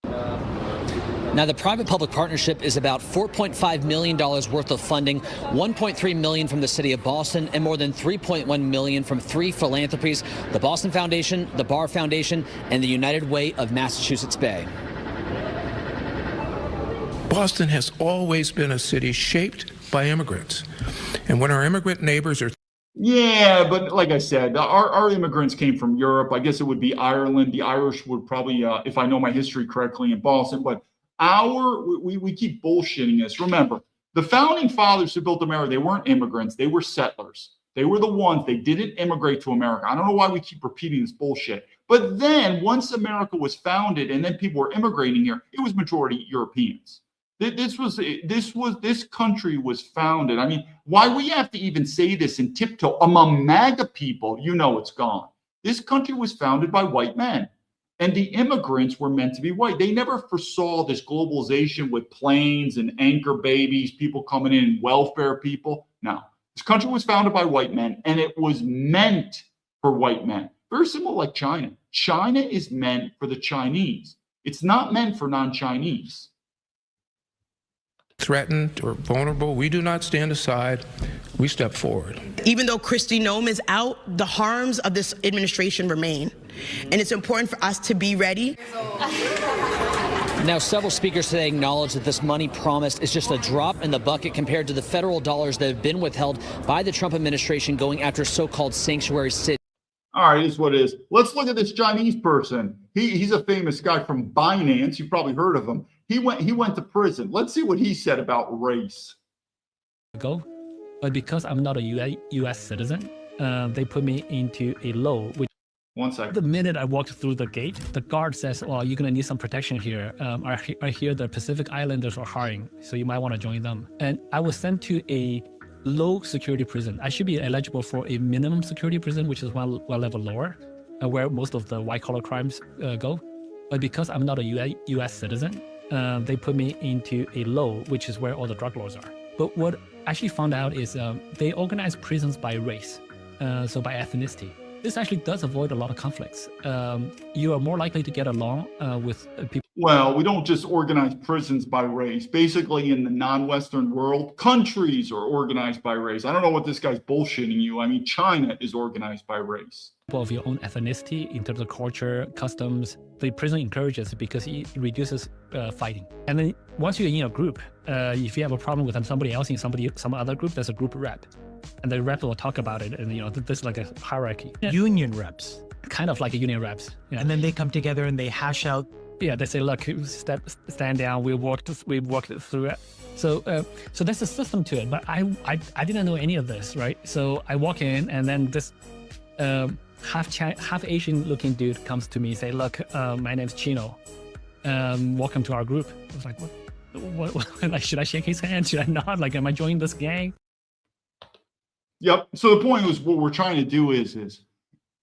Now, the private-public partnership is about $4.5 million worth of funding, $1.3 million from the city of Boston, and more than $3.1 million from 3 philanthropies: the Boston Foundation, the Barr Foundation, and the United Way of Massachusetts Bay. Boston has always been a city shaped by immigrants. And when our immigrant neighbors are... Yeah, but like I said, our immigrants came from Europe. I guess it would be Ireland. The Irish would probably, if I know my history correctly, in Boston. But we keep bullshitting this. Remember, the founding fathers who built America, they weren't immigrants. They were settlers. They were the ones, they didn't immigrate to America. I don't know why we keep repeating this bullshit. But then once America was founded and then people were immigrating here, it was majority Europeans. This country was founded. I mean, why we have to even say this in tiptoe among MAGA people, you know it's gone. This country was founded by white men, and the immigrants were meant to be white. They never foresaw this globalization with planes and anchor babies, people coming in, welfare people. No, this country was founded by white men, and it was meant for white men. Very similar like China. China is meant for the Chinese. It's not meant for non-Chinese. Threatened or vulnerable, we do not stand aside. We step forward. Even though Kristi Noem is out, the harms of this administration remain. And it's important for us to be ready. Now, several speakers today acknowledge that this money promised is just a drop in the bucket compared to the federal dollars that have been withheld by the Trump administration going after so-called sanctuary cities. All right, here's what it is. Let's look at this Chinese person. He's a famous guy from Binance. You've probably heard of him. He went to prison. Let's see what he said about race. But because I'm not a U.S. citizen, they put me into a law. Which 1 second. The minute I walked through the gate, the guard says, "Well, you're gonna need some protection here. I hear the Pacific Islanders are hiring, so you might want to join them." And I was sent to a low security prison. I should be eligible for a minimum security prison, which is one level lower, where most of the white collar crimes go. But because I'm not a U.S. citizen, they put me into a low, which is where all the drug laws are. But what I actually found out is they organize prisons by race, so by ethnicity. This actually does avoid a lot of conflicts. You are more likely to get along with people. Well, we don't just organize prisons by race. Basically, in the non-Western world, countries are organized by race. I don't know what this guy's bullshitting you. I mean, China is organized by race. Of your own ethnicity in terms of culture, customs, the prison encourages because it reduces fighting. And then once you're in a group, if you have a problem with somebody else in some other group, there's a group rep. And the rep will talk about it, and there's like a hierarchy. Union reps. Kind of like a union reps. Yeah. And then they come together and they hash out. Yeah, they say, look, stand down, we walked through it. So there's a system to it, but I didn't know any of this, right? So I walk in, and then this half Asian looking dude comes to me and say, look, my name's Chino. Welcome to our group. I was like, what? Like, should I shake his hand? Should I not? Like, am I joining this gang? Yep. So the point was, what we're trying to do is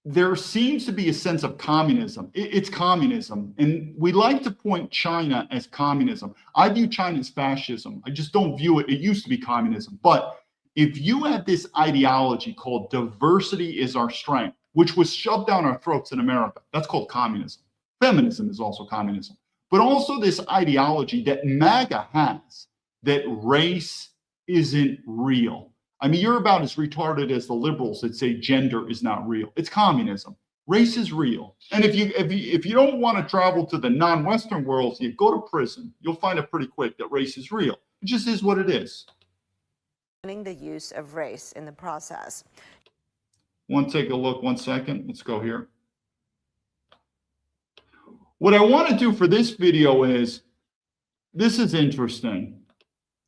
there seems to be a sense of communism. It's communism. And we like to point China as communism. I view China as fascism. I just don't view it. It used to be communism. But if you have this ideology called diversity is our strength, which was shoved down our throats in America, that's called communism. Feminism is also communism. But also this ideology that MAGA has, that race isn't real. I mean, you're about as retarded as the liberals that say gender is not real. It's communism. Race is real. And if you don't want to travel to the non-Western world, you go to prison. You'll find it pretty quick that race is real. It just is what it is. The use of race in the process. Want to take a look 1 second? Let's go here. What I want to do for this video is, this is interesting.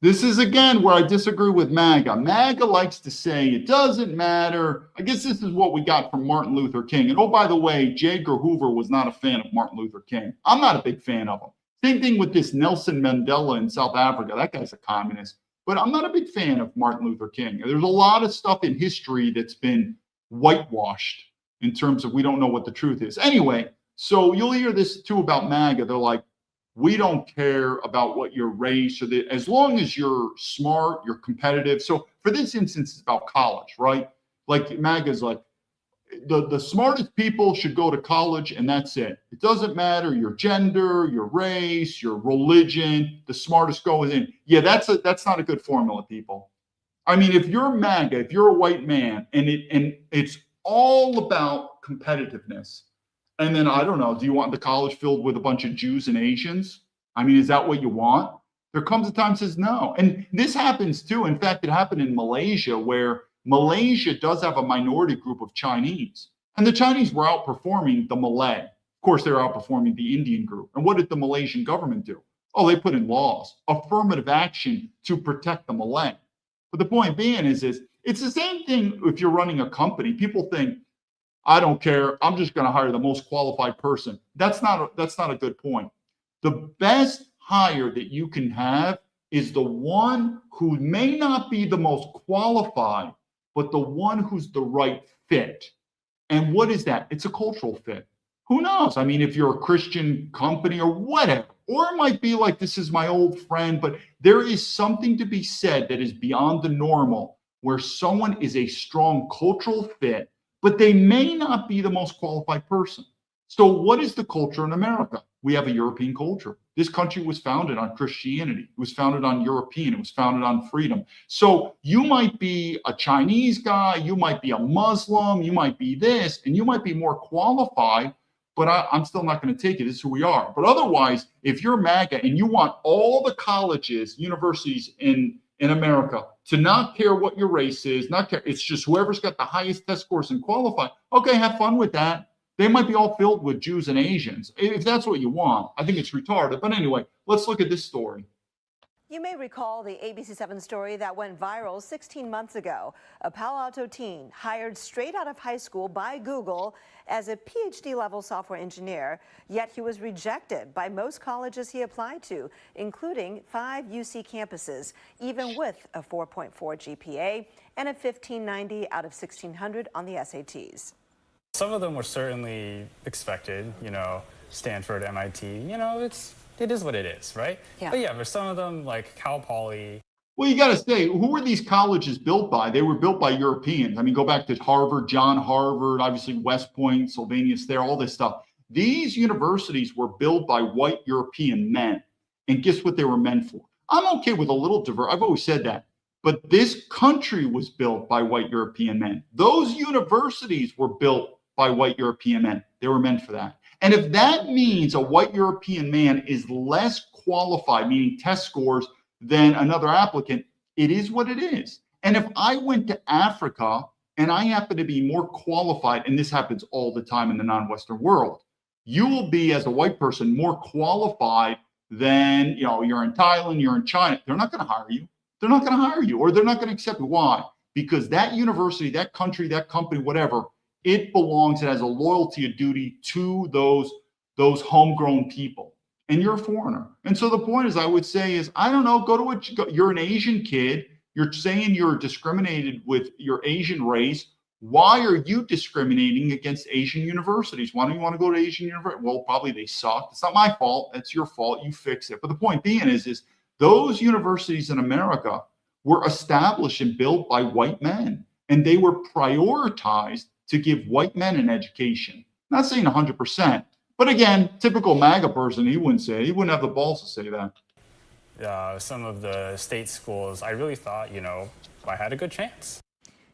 This is, again, where I disagree with MAGA. MAGA likes to say it doesn't matter. I guess this is what we got from Martin Luther King. And oh, by the way, J. Edgar Hoover was not a fan of Martin Luther King. I'm not a big fan of him. Same thing with this Nelson Mandela in South Africa. That guy's a communist. But I'm not a big fan of Martin Luther King. There's a lot of stuff in history that's been whitewashed in terms of we don't know what the truth is. Anyway, so you'll hear this too about MAGA. They're like, we don't care about what your race or as long as you're smart, you're competitive. So for this instance, it's about college, right? Like MAGA's like, the smartest people should go to college and that's it. It doesn't matter your gender, your race, your religion, the smartest goes in. Yeah, that's not a good formula, people. I mean, if you're MAGA, if you're a white man and it's all about competitiveness, and then, I don't know, do you want the college filled with a bunch of Jews and Asians? I mean, is that what you want? There comes a time says no. And this happens too. In fact, it happened in Malaysia, where Malaysia does have a minority group of Chinese. And the Chinese were outperforming the Malay. Of course, they were outperforming the Indian group. And what did the Malaysian government do? Oh, they put in laws, affirmative action to protect the Malay. But the point being is it's the same thing if you're running a company. People think, I don't care. I'm just going to hire the most qualified person. That's not a good point. The best hire that you can have is the one who may not be the most qualified, but the one who's the right fit. And what is that? It's a cultural fit. Who knows? I mean, if you're a Christian company or whatever, or it might be like, this is my old friend, but there is something to be said that is beyond the normal, where someone is a strong cultural fit, but they may not be the most qualified person. So what is the culture in America? We have a European culture. This country was founded on Christianity. It was founded on European. It was founded on freedom. So you might be a Chinese guy, you might be a Muslim, you might be this, and you might be more qualified, but I'm still not going to take it. This is who we are. But otherwise, if you're MAGA and you want all the colleges, universities in America to not care what your race is, not care, it's just whoever's got the highest test scores and qualify. Okay, have fun with that. They might be all filled with Jews and Asians. If that's what you want, I think it's retarded. But anyway, let's look at this story. You may recall the ABC7 story that went viral 16 months ago. A Palo Alto teen hired straight out of high school by Google as a PhD-level software engineer, yet he was rejected by most colleges he applied to, including 5 UC campuses, even with a 4.4 GPA and a 1590 out of 1600 on the SATs. Some of them were certainly expected, Stanford, MIT, it is what it is, right? Yeah. But yeah, there's some of them like Cal Poly. Well, you got to say, who were these colleges built by? They were built by Europeans. I mean, go back to Harvard, John Harvard, obviously West Point, Sylvania State, all this stuff. These universities were built by white European men. And guess what they were meant for? I'm okay with a little I've always said that. But this country was built by white European men. Those universities were built by white European men. They were meant for that. And if that means a white European man is less qualified, meaning test scores, than another applicant, it is what it is. And if I went to Africa and I happen to be more qualified, and this happens all the time in the non-Western world, you will be, as a white person, more qualified than, you're in Thailand, you're in China. They're not going to hire you. They're not going to hire you, or they're not going to accept you. Why? Because that university, that country, that company, whatever, it belongs, it has a loyalty, a duty to those homegrown people. And you're a foreigner. And so the point is, I would say is, I don't know, you're an Asian kid. You're saying you're discriminated with your Asian race. Why are you discriminating against Asian universities? Why don't you want to go to Asian university? Well, probably they suck. It's not my fault. That's your fault. You fix it. But the point being is those universities in America were established and built by white men. And they were prioritized to give white men an education. Not saying 100%, but again, typical MAGA person, he wouldn't have the balls to say that. some of the state schools, I really thought, I had a good chance.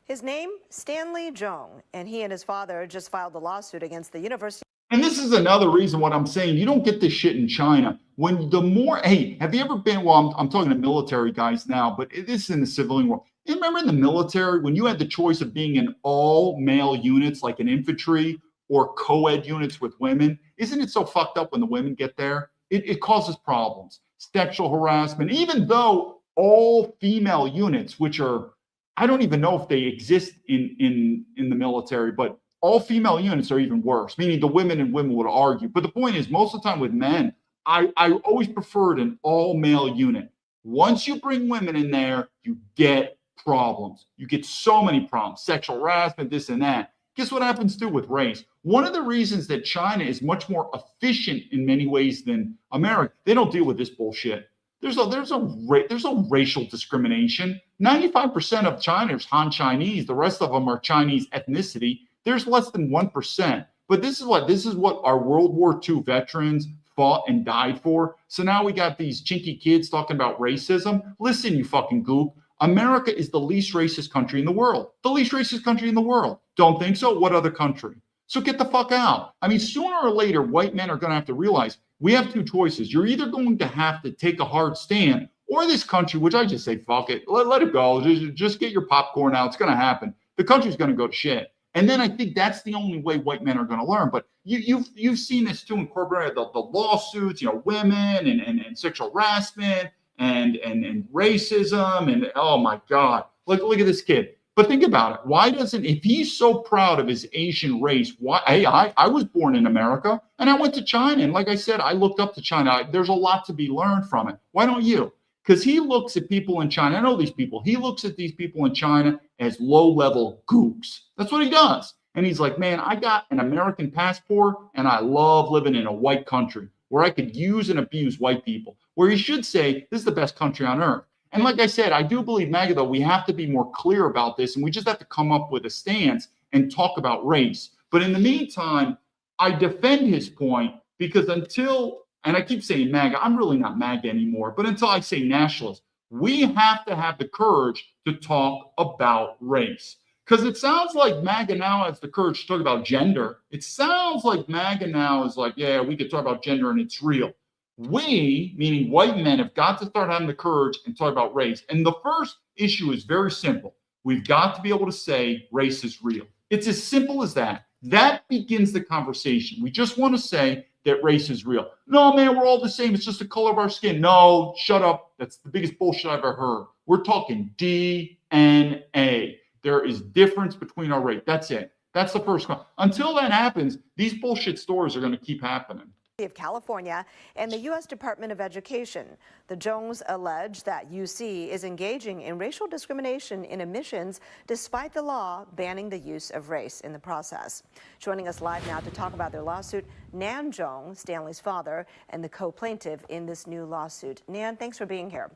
His name, Stanley Zhong, and he and his father just filed a lawsuit against the university. And this is another reason what I'm saying. You don't get this shit in China. Hey, have you ever been, well, I'm talking to military guys now, but this is in the civilian world. You remember in the military when you had the choice of being in all male units like an infantry or co-ed units with women? Isn't it so fucked up when the women get there? It causes problems, sexual harassment, even though all female units, which are, I don't even know if they exist in the military, but all female units are even worse, meaning the women would argue. But the point is, most of the time with men, I always preferred an all male unit. Once you bring women in there, you get problems. You get so many problems, sexual harassment, this and that. Guess what happens too with race? One of the reasons that China is much more efficient in many ways than America, they don't deal with this bullshit. There's no racial discrimination. 95% of China is Han Chinese. The rest of them are Chinese ethnicity. There's less than 1%. But this is what our World War II veterans fought and died for. So now we got these chinky kids talking about racism. Listen, you fucking goop. America is the least racist country in the world. The least racist country in the world. Don't think so? What other country? So get the fuck out. I mean, sooner or later, white men are going to have to realize we have two choices. You're either going to have to take a hard stand, or this country, which I just say, fuck it, let it go. Just get your popcorn out. It's going to happen. The country's going to go to shit. And then I think that's the only way white men are going to learn. But you've seen this too incorporated, the lawsuits, women and sexual harassment and racism and oh my God, look at this kid. But think about it. Why doesn't, if he's so proud of his Asian race, why? Hey, I was born in America and I went to China. And like I said, I looked up to China. There's a lot to be learned from it. Why don't you? Because he looks at people in China. I know these people. He looks at these people in China as low-level gooks. That's what he does. And he's like, man, I got an American passport and I love living in a white country where I could use and abuse white people. Where he should say, this is the best country on earth. And like I said, I do believe, MAGA, though, we have to be more clear about this, and we just have to come up with a stance and talk about race. But in the meantime, I defend his point because until, and I keep saying MAGA, I'm really not MAGA anymore, but until I say nationalist, we have to have the courage to talk about race. Because it sounds like MAGA now has the courage to talk about gender. It sounds like MAGA now is like, yeah, we could talk about gender and it's real. We, meaning white men, have got to start having the courage and talk about race. And the first issue is very simple. We've got to be able to say race is real. It's as simple as that. That begins the conversation. We just want to say that race is real. No, man, we're all the same. It's just the color of our skin. No, shut up. That's the biggest bullshit I've ever heard. We're talking DNA. There is difference between our race. That's it. That's the first one. Until that happens, these bullshit stories are going to keep happening. Of California and the U.S. Department of Education. The Zhongs allege that UC is engaging in racial discrimination in admissions despite the law banning the use of race in the process. Joining us live now to talk about their lawsuit, Nan Zhong, Stanley's father, and the co-plaintiff in this new lawsuit. Nan, thanks for being here.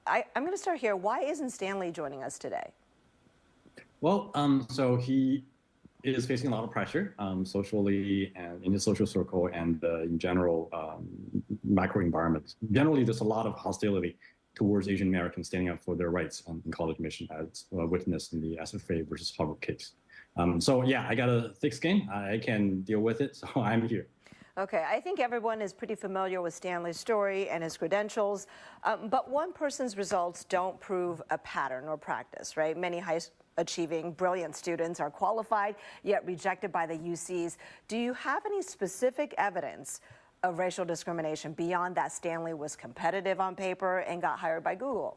I'm going to start here. Why isn't Stanley joining us today? Well, so he is facing a lot of pressure socially and in his social circle and in general macro environment. Generally, there's a lot of hostility towards Asian Americans standing up for their rights in college admission, as witnessed in the SFA versus Harvard case. So yeah, I got a thick skin. I can deal with it, so I'm here. Okay, I think everyone is pretty familiar with Stanley's story and his credentials, but one person's results don't prove a pattern or practice, right? Many high-achieving, brilliant students are qualified, yet rejected by the UCs. Do you have any specific evidence of racial discrimination beyond that Stanley was competitive on paper and got hired by Google?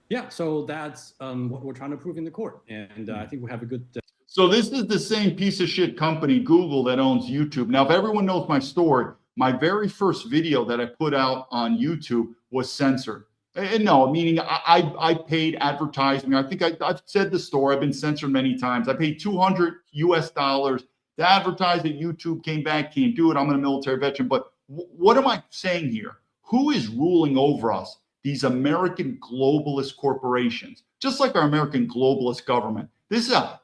Yeah, so that's what we're trying to prove in the court, and I think we have a good... So this is the same piece of shit company, Google, that owns YouTube. Now, if everyone knows my story, my very first video that I put out on YouTube was censored. And no, meaning I paid advertising. I think I've said the story. I've been censored many times. I paid $200 US to advertise that YouTube came back, can't do it. I'm a military veteran. But what am I saying here? Who is ruling over us? These American globalist corporations, just like our American globalist government.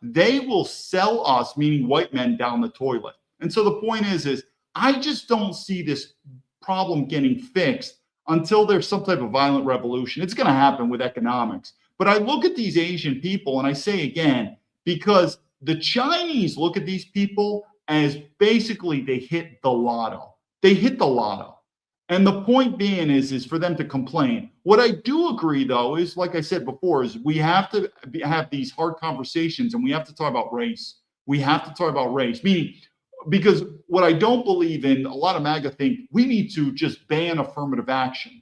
They will sell us, meaning white men, down the toilet. And so the point is I just don't see this problem getting fixed until there's some type of violent revolution. It's going to happen with economics. But I look at these Asian people and I say again, because the Chinese look at these people as basically they hit the lotto. They hit the lotto. And the point being is for them to complain. What I do agree, though, is like I said before, is we have to have these hard conversations and we have to talk about race. We have to talk about race, meaning because what I don't believe in, a lot of MAGA think we need to just ban affirmative action.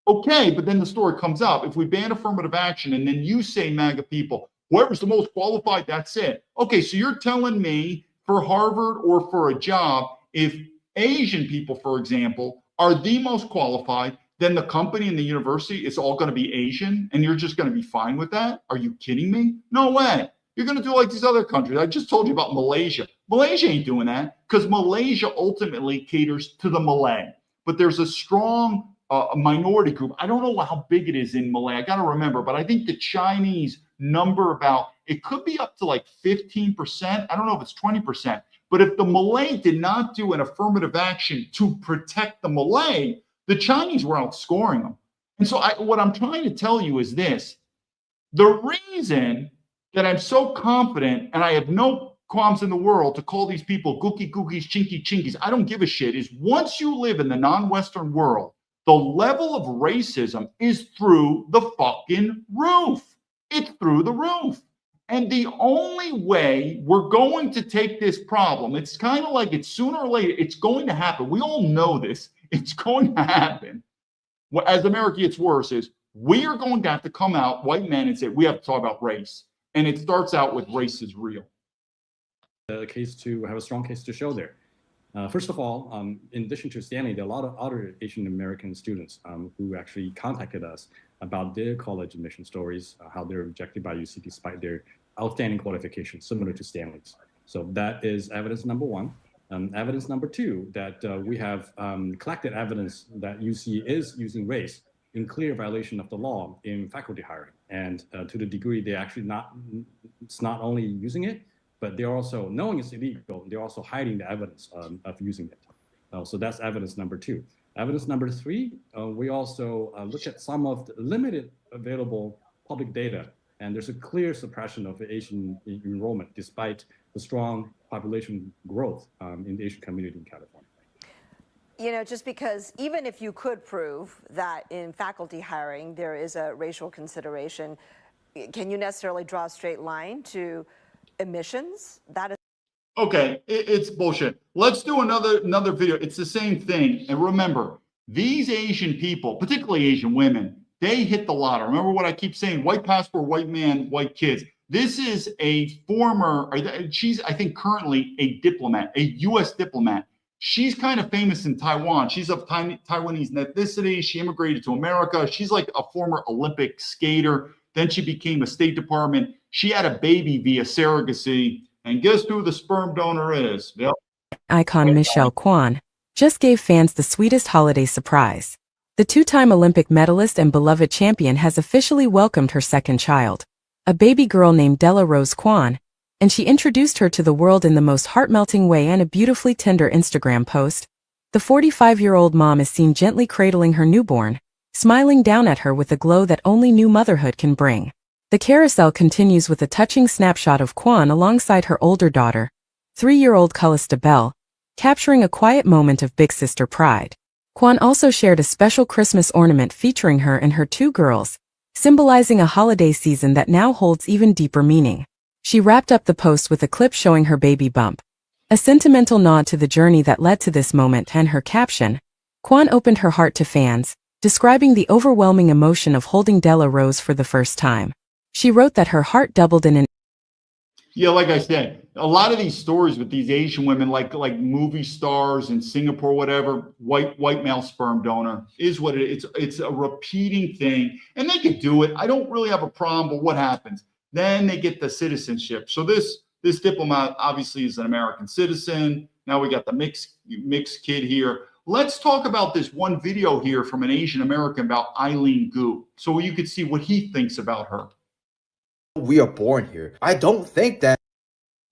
Okay, but then the story comes up. If we ban affirmative action and then you say, MAGA people, whoever's the most qualified, that's it. Okay, so you're telling me for Harvard or for a job, if Asian people, for example, are the most qualified, then the company and the university is all going to be Asian and you're just going to be fine with that? Are you kidding me? No way. You're going to do like these other countries. I just told you about Malaysia. Malaysia ain't doing that because Malaysia ultimately caters to the Malay. But there's a strong minority group. I don't know how big it is in Malay. I got to remember, but I think the Chinese number about, it could be up to like 15%. I don't know if it's 20%. But if the Malay did not do an affirmative action to protect the Malay, the Chinese were outscoring them. And so what I'm trying to tell you is this. The reason that I'm so confident, and I have no qualms in the world to call these people gookie gookies, chinky chinkies, I don't give a shit, is once you live in the non-Western world, the level of racism is through the fucking roof. It's through the roof. And the only way we're going to take this problem, it's kind of like it's sooner or later, it's going to happen. We all know this. It's going to happen. As America gets worse, is we are going to have to come out, white men, and say, we have to talk about race. And it starts out with race is real. A case to have a strong case to show there. First of all, in addition to Stanley, there are a lot of other Asian American students who actually contacted us about their college admission stories, how they're rejected by UC despite their outstanding qualifications, similar to Stanley's. So that is evidence number one. Evidence number two, that we have collected evidence that UC is using race in clear violation of the law in faculty hiring. And to the degree they're actually it's not only using it, but they're also knowing it's illegal, they're also hiding the evidence of using it. So that's evidence number two. Evidence number three, we also look at some of the limited available public data, and there's a clear suppression of Asian enrollment despite the strong population growth in the Asian community in California. You know, just because even if you could prove that in faculty hiring there is a racial consideration, can you necessarily draw a straight line to admissions? That is okay. It's bullshit. Let's do another video. It's the same thing. And remember, these Asian people, particularly Asian women, they hit the lotto. Remember what I keep saying: white passport, white man, white kids. This is a former, she's, I think, currently a diplomat, a U.S. diplomat. She's kind of famous in Taiwan. She's of Taiwanese ethnicity. She immigrated to America. She's like a former Olympic skater. Then she became a State Department. She had a baby via surrogacy. And guess who the sperm donor is? Yep. Icon Michelle Kwan just gave fans the sweetest holiday surprise. The two-time Olympic medalist and beloved champion has officially welcomed her second child, a baby girl named Della Rose Kwan, and she introduced her to the world in the most heart-melting way in a beautifully tender Instagram post. The 45-year-old mom is seen gently cradling her newborn, smiling down at her with a glow that only new motherhood can bring. The carousel continues with a touching snapshot of Kwan alongside her older daughter, 3-year-old Callista Bell, capturing a quiet moment of big sister pride. Kwan also shared a special Christmas ornament featuring her and her two girls, symbolizing a holiday season that now holds even deeper meaning. She wrapped up the post with a clip showing her baby bump, a sentimental nod to the journey that led to this moment, and her caption, Kwan opened her heart to fans, describing the overwhelming emotion of holding Della Rose for the first time. She wrote that her heart doubled in an... Yeah, like I said, a lot of these stories with these Asian women, like movie stars in Singapore, whatever, white male sperm donor is what it is. It's a repeating thing, and they could do it. I don't really have a problem, but what happens? Then they get the citizenship. So this diplomat obviously is an American citizen. Now we got the mixed kid here. Let's talk about this one video here from an Asian American about Eileen Gu, so you could see what he thinks about her. We are born here. I don't think that.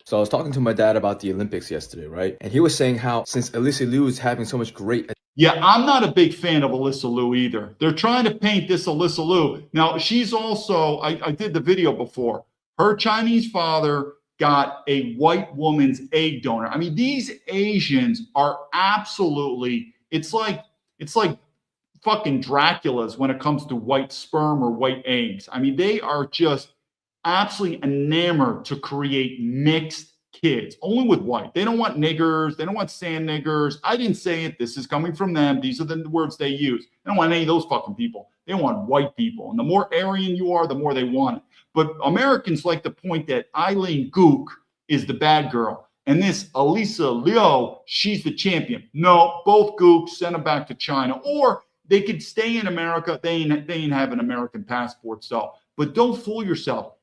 So I was talking to my dad about the Olympics yesterday, right? And he was saying how since Alicia Liu is having so much great Yeah, I'm not a big fan of Alyssa Liu either. They're trying to paint this Alyssa Liu. Now, she's also, I did the video before. Her Chinese father got a white woman's egg donor. I mean, these Asians are absolutely, it's like fucking Draculas when it comes to white sperm or white eggs. I mean, they are just absolutely enamored to create mixed kids, only with white. They don't want niggers. They don't want sand niggers. I didn't say it. This is coming from them. These are the words they use. They don't want any of those fucking people. They want white people. And the more Aryan you are, the more they want it. But Americans like to point that Eileen Gook is the bad girl. And this Alyssa Liu, she's the champion. No, both Gooks, send them back to China. Or they could stay in America. They ain't have an American passport, so. But don't fool yourself.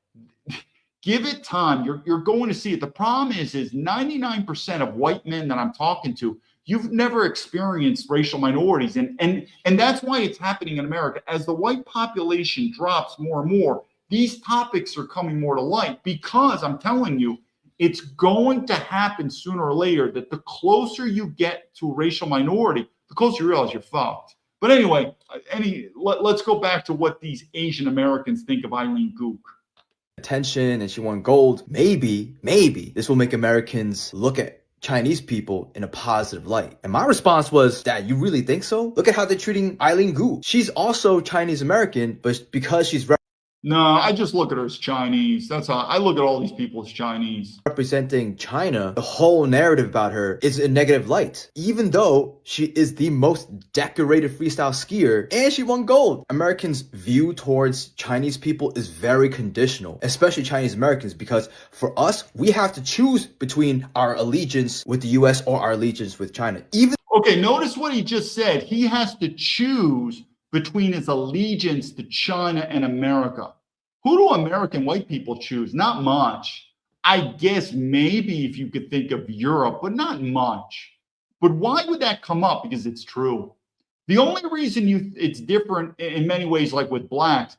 Give it time. You're going to see it. The problem is 99% of white men that I'm talking to, you've never experienced racial minorities. And that's why it's happening in America. As the white population drops more and more, these topics are coming more to light because I'm telling you, it's going to happen sooner or later that the closer you get to a racial minority, the closer you realize you're fucked. But anyway, let's go back to what these Asian Americans think of Eileen Gook. Attention, and she won gold. Maybe this will make Americans look at Chinese people in a positive light. And my response was, Dad, you really think so? Look at how they're treating Eileen Gu. She's also Chinese American, but because she's no, I just look at her as Chinese. That's how I look at all these people as Chinese. Representing China, the whole narrative about her is in negative light. Even though she is the most decorated freestyle skier and she won gold. Americans' view towards Chinese people is very conditional, especially Chinese Americans, because for us, we have to choose between our allegiance with the US or our allegiance with China. Okay, notice what he just said. He has to choose between his allegiance to China and America. Who do American white people choose? Not much. I guess maybe if you could think of Europe, but not much. But why would that come up? Because it's true. The only reason it's different in many ways, like with blacks,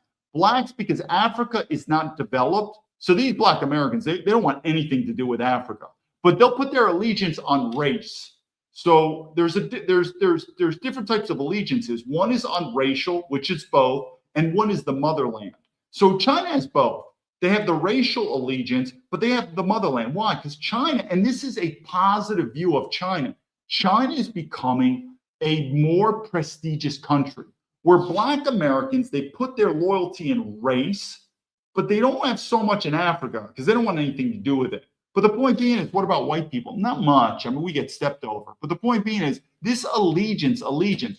because Africa is not developed. So these black Americans, they don't want anything to do with Africa, but they'll put their allegiance on race. So there's different types of allegiances. One is on racial, which is both, and one is the motherland. So China has both. They have the racial allegiance, but they have the motherland. Why? Because China, and this is a positive view of China, China is becoming a more prestigious country where black Americans, they put their loyalty in race, but they don't have so much in Africa because they don't want anything to do with it. But the point being is, what about white people? Not much. I mean, we get stepped over. But the point being is, this allegiance.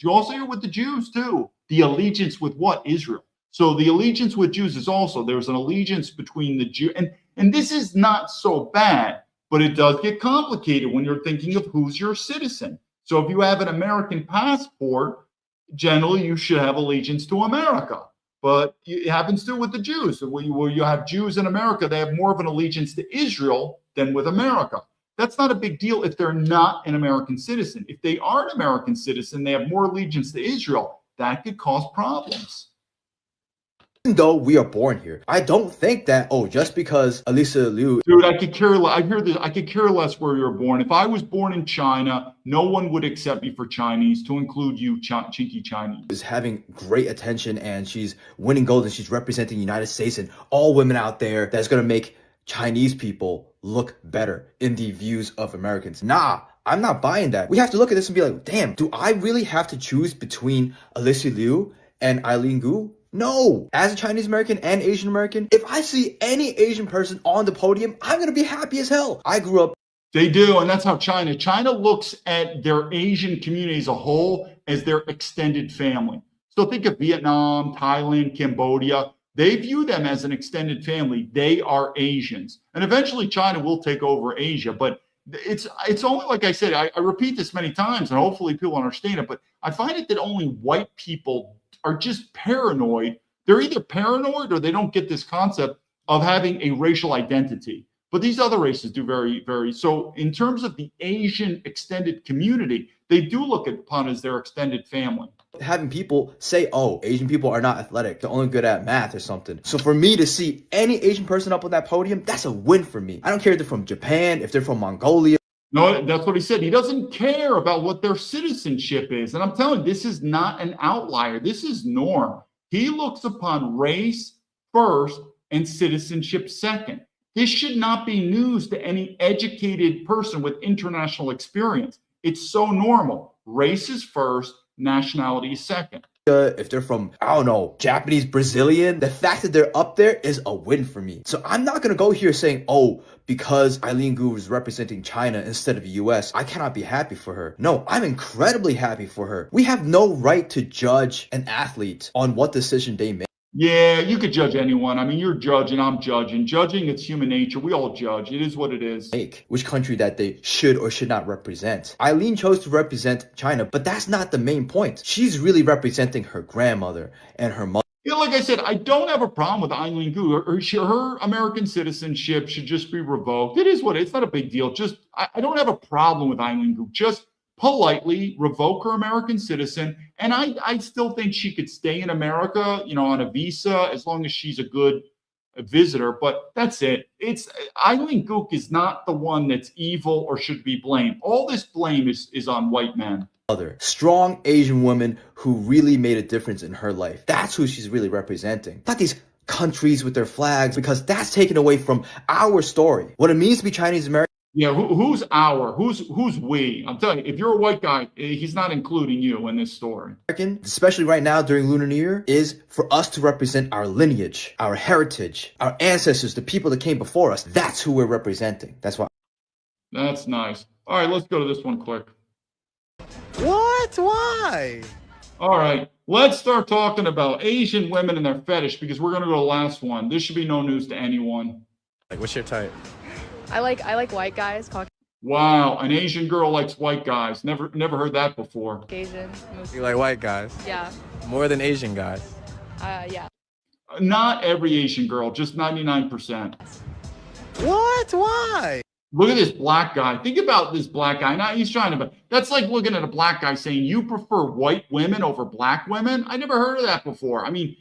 You also hear with the Jews too. The allegiance with what? Israel. So the allegiance with Jews is also, there's an allegiance between the Jew. And this is not so bad, but it does get complicated when you're thinking of who's your citizen. So if you have an American passport, generally you should have allegiance to America. But it happens too with the Jews. Where you have Jews in America, they have more of an allegiance to Israel than with America. That's not a big deal if they're not an American citizen. If they are an American citizen, they have more allegiance to Israel. That could cause problems. Even though we are born here, I don't think that, just because Alyssa Liu... Dude, I could care less. I hear this. I could care less where you're born. If I was born in China, no one would accept me for Chinese, to include you, cheeky Chinese. Is having great attention, and she's winning gold, and she's representing the United States and all women out there. That's going to make Chinese people look better in the views of Americans. Nah, I'm not buying that. We have to look at this and be like, damn, do I really have to choose between Alyssa Liu and Eileen Gu? No. As a Chinese American and Asian American, if I see any Asian person on the podium, I'm going to be happy as hell. I grew up. They do, and that's how China looks at their Asian community as a whole as their extended family. So think of Vietnam, Thailand, Cambodia. They view them as an extended family. They are Asians. And eventually China will take over Asia. But it's only, like I said, I repeat this many times, and hopefully people understand it, but I find it that only white people are just paranoid. They're either paranoid or they don't get this concept of having a racial identity. But these other races do very, very. So in terms of the Asian extended community, they do look upon as their extended family. Having people say, Asian people are not athletic, they're only good at math or something. So for me to see any Asian person up on that podium, that's a win for me. I don't care if they're from Japan, if they're from Mongolia. No, that's what he said. He doesn't care about what their citizenship is. And I'm telling you, this is not an outlier. This is norm. He looks upon race first and citizenship second. This should not be news to any educated person with international experience. It's so normal. Race is first, nationality is second. If they're from, I don't know, Japanese, Brazilian, the fact that they're up there is a win for me. So I'm not going to go here saying, oh, because Eileen Gu is representing China instead of the US, I cannot be happy for her. No, I'm incredibly happy for her. We have no right to judge an athlete on what decision they make. Yeah, you could judge anyone. I mean, you're judging, I'm judging. Judging, it's human nature. We all judge. It is what it is. Which country that they should or should not represent. Eileen chose to represent China, but that's not the main point. She's really representing her grandmother and her mother. Yeah, like I said, I don't have a problem with Eileen Gu. Her American citizenship should just be revoked. It is what it is. It's not a big deal. Just, I don't have a problem with Eileen Gu. Just politely revoke her American citizen. And I still think she could stay in America, you know, on a visa as long as she's a good visitor. But that's it. It's Eileen Gu is not the one that's evil or should be blamed. All this blame is on white men. Strong Asian woman who really made a difference in her life. That's who she's really representing. Not these countries with their flags, because that's taken away from our story. What it means to be Chinese American. Yeah, who's our? Who's we? I'm telling you, if you're a white guy, he's not including you in this story. Especially right now during Lunar New Year, is for us to represent our lineage, our heritage, our ancestors, the people that came before us. That's who we're representing. That's why. That's nice. All right, let's go to this one quick. What? Why? All right, let's start talking about Asian women and their fetish, because we're going to go to the last one. This should be no news to anyone. Like, what's your type? I like white guys. Wow, an Asian girl likes white guys. Never heard that before. Caucasian. You like white guys? Yeah. More than Asian guys? Yeah. Not every Asian girl, just 99%. What? Why? Look at this black guy. Think about this black guy. Now he's trying to, that's like looking at a black guy saying, you prefer white women over black women? I never heard of that before. I mean,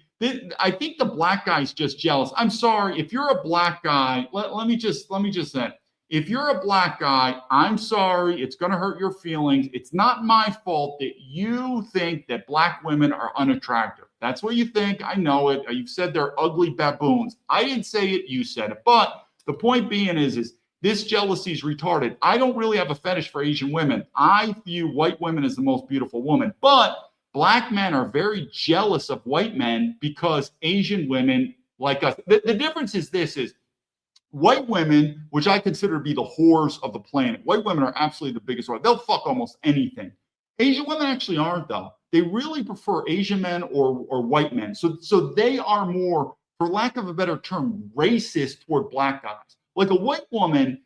I think the black guy's just jealous. I'm sorry. If you're a black guy, let me just say, if you're a black guy, I'm sorry. It's going to hurt your feelings. It's not my fault that you think that black women are unattractive. That's what you think. I know it. You've said they're ugly baboons. I didn't say it. You said it. But the point being is this jealousy is retarded. I don't really have a fetish for Asian women. I view white women as the most beautiful woman. But black men are very jealous of white men because Asian women like us. The difference is this is white women, which I consider to be the whores of the planet. White women are absolutely the biggest whore. They'll fuck almost anything. Asian women actually aren't, though. They really prefer Asian men or white men. So they are more, for lack of a better term, racist toward black guys. Like a white woman,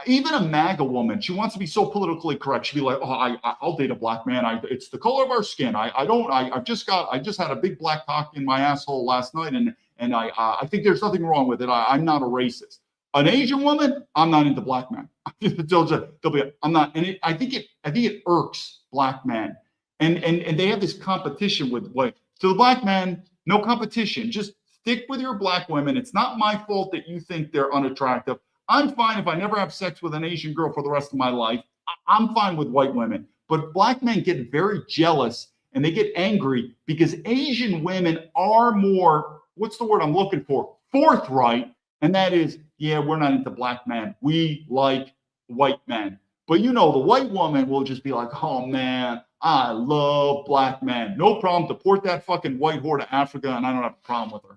even a MAGA woman, she wants to be so politically correct. She'd be like, "Oh, I'll date a black man. It's the color of our skin. I just had a big black cock in my asshole last night, and I think there's nothing wrong with it. I'm not a racist. An Asian woman, I'm not into black men. I'm not, and I think it irks black men, and they have this competition with white. So the black men, no competition. Just stick with your black women. It's not my fault that you think they're unattractive. I'm fine if I never have sex with an Asian girl for the rest of my life. I'm fine with white women. But black men get very jealous and they get angry because Asian women are more, what's the word I'm looking for? Forthright. And that is, yeah, we're not into black men. We like white men. But you know, the white woman will just be like, oh man, I love black men. No problem. Deport that fucking white whore to Africa and I don't have a problem with her.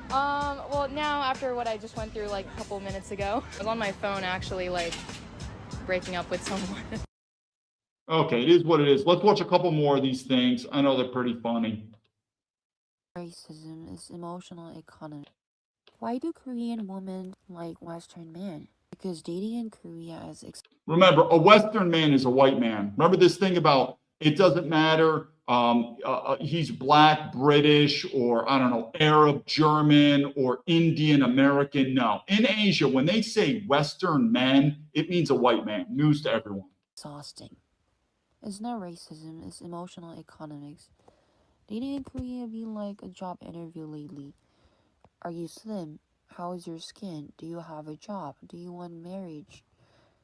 Well, now after what I just went through like a couple minutes ago, I was on my phone actually like breaking up with someone. Okay, it is what it is. Let's watch a couple more of these things. I know they're pretty funny. Racism is emotional economy. Why do Korean women like Western men? Because dating in Korea is... Remember, a Western man is a white man. Remember this thing about it doesn't matter. He's black, British, or I don't know, Arab, German, or Indian American. No. In Asia, when they say Western men, it means a white man. News to everyone. Exhausting. It's not racism, it's emotional economics. Dating in Korea be like a job interview lately. Are you slim? How is your skin? Do you have a job? Do you want marriage?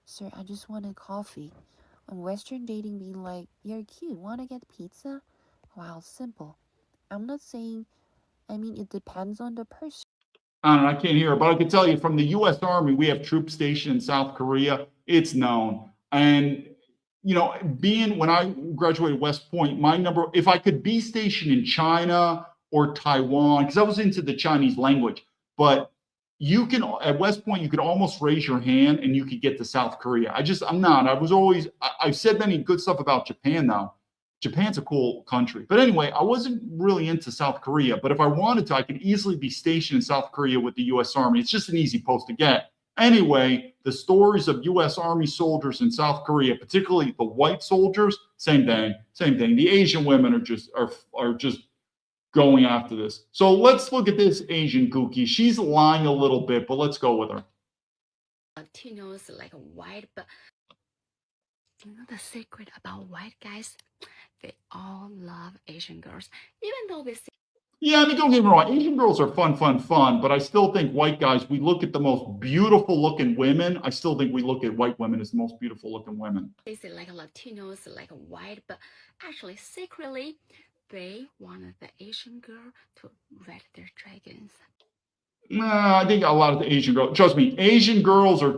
Sir, I just want a coffee. On Western dating being like, you're cute, wanna get pizza? Wow, simple. I'm not saying, I mean, it depends on the person. I don't know, I can't hear it, but I can tell you from the U.S. Army, we have troops stationed in South Korea. It's known. And, you know, being when I graduated West Point, my number, if I could be stationed in China or Taiwan, because I was into the Chinese language, but you can, at West Point, you could almost raise your hand and you could get to South Korea. I'm not. I was always, I've said many good stuff about Japan though. Japan's a cool country. But anyway, I wasn't really into South Korea. But if I wanted to, I could easily be stationed in South Korea with the U.S. Army. It's just an easy post to get. Anyway, the stories of U.S. Army soldiers in South Korea, particularly the white soldiers, same thing, same thing. The Asian women are just going after this. So let's look at this Asian Gookie. She's lying a little bit, but let's go with her. Latinos like white, but you know the secret about white guys? They all love Asian girls, even though they say. Yeah, I mean, don't get me wrong. Asian girls are fun, but I still think white guys, we look at the most beautiful looking women. I still think we look at white women as the most beautiful looking women. They say like Latinos like white, but actually secretly, they wanted the Asian girl to wet their dragons. Nah, I think a lot of the Asian girls, trust me, Asian girls are,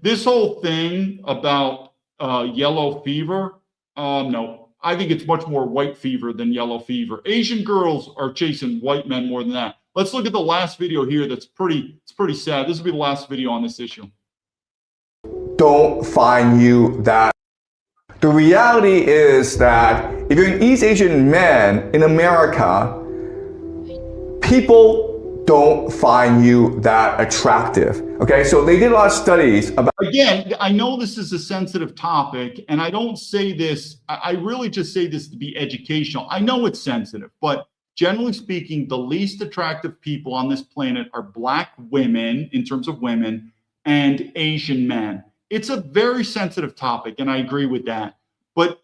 this whole thing about yellow fever, no. I think it's much more white fever than yellow fever. Asian girls are chasing white men more than that. Let's look at the last video here. It's pretty sad. This will be the last video on this issue. Don't find you that. The reality is that if you're an East Asian man in America, people don't find you that attractive. Okay, so they did a lot of studies about. Again, I know this is a sensitive topic, and I don't say this, I really just say this to be educational. I know it's sensitive, but generally speaking, the least attractive people on this planet are Black women, in terms of women, and Asian men. It's a very sensitive topic, and I agree with that. But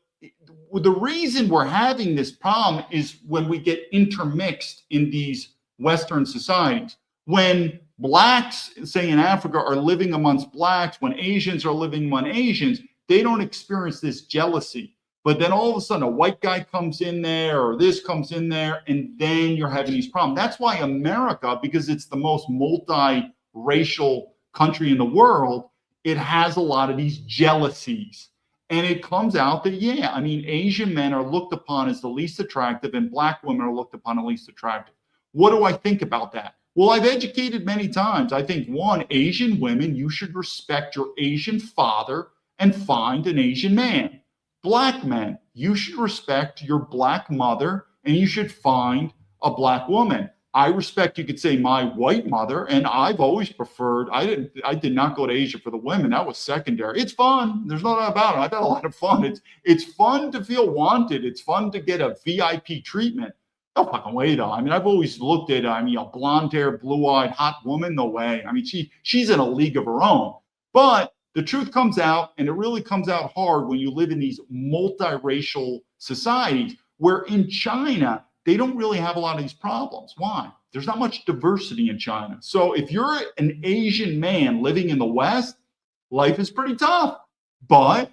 the reason we're having this problem is when we get intermixed in these Western societies. When Blacks, say in Africa, are living amongst Blacks, when Asians are living among Asians, they don't experience this jealousy. But then all of a sudden a white guy comes in there or this comes in there, and then you're having these problems. That's why America, because it's the most multi-racial country in the world, it has a lot of these jealousies. And it comes out that, yeah, I mean, Asian men are looked upon as the least attractive and Black women are looked upon as least attractive. What do I think about that? Well, I've educated many times. I think, one, Asian women, you should respect your Asian father and find an Asian man. Black men, you should respect your Black mother and you should find a Black woman. I respect, you could say, my white mother, and I've always preferred, I did not go to Asia for the women. That was secondary. It's fun. There's no doubt about it. I've had a lot of fun. It's fun to feel wanted. It's fun to get a VIP treatment. No fucking way, though. I mean, I've always looked at, I mean, a blonde-haired, blue-eyed, hot woman. No way. I mean, she's in a league of her own. But the truth comes out, and it really comes out hard when you live in these multiracial societies, where in China, they don't really have a lot of these problems. Why? There's not much diversity in China. So if you're an Asian man living in the West, life is pretty tough. But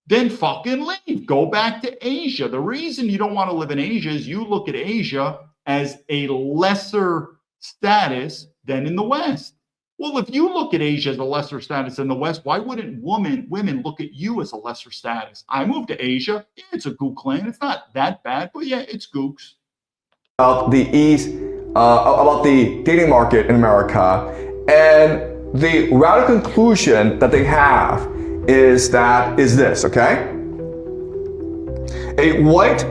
then fucking leave. Go back to Asia. The reason you don't want to live in Asia is you look at Asia as a lesser status than in the West. Well, if you look at Asia as a lesser status than the West, why wouldn't women look at you as a lesser status? I moved to Asia. Yeah, it's a gook land. It's not that bad, but yeah, it's gooks. About the about the dating market in America, and the radical conclusion that they have is this, okay? A white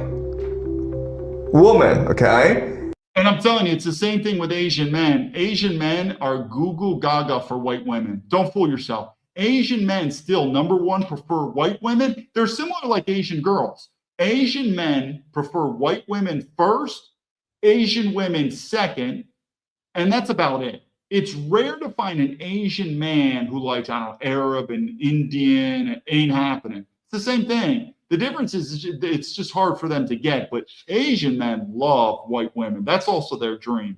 woman, okay? And I'm telling you, it's the same thing with Asian men. Asian men are goo-goo gaga for white women. Don't fool yourself. Asian men still, number one, prefer white women. They're similar like Asian girls. Asian men prefer white women first, Asian women second, and that's about it. It's rare to find an Asian man who likes, I don't know, Arab and Indian. It ain't happening. It's the same thing. The difference is it's just hard for them to get, but Asian men love white women. That's also their dream.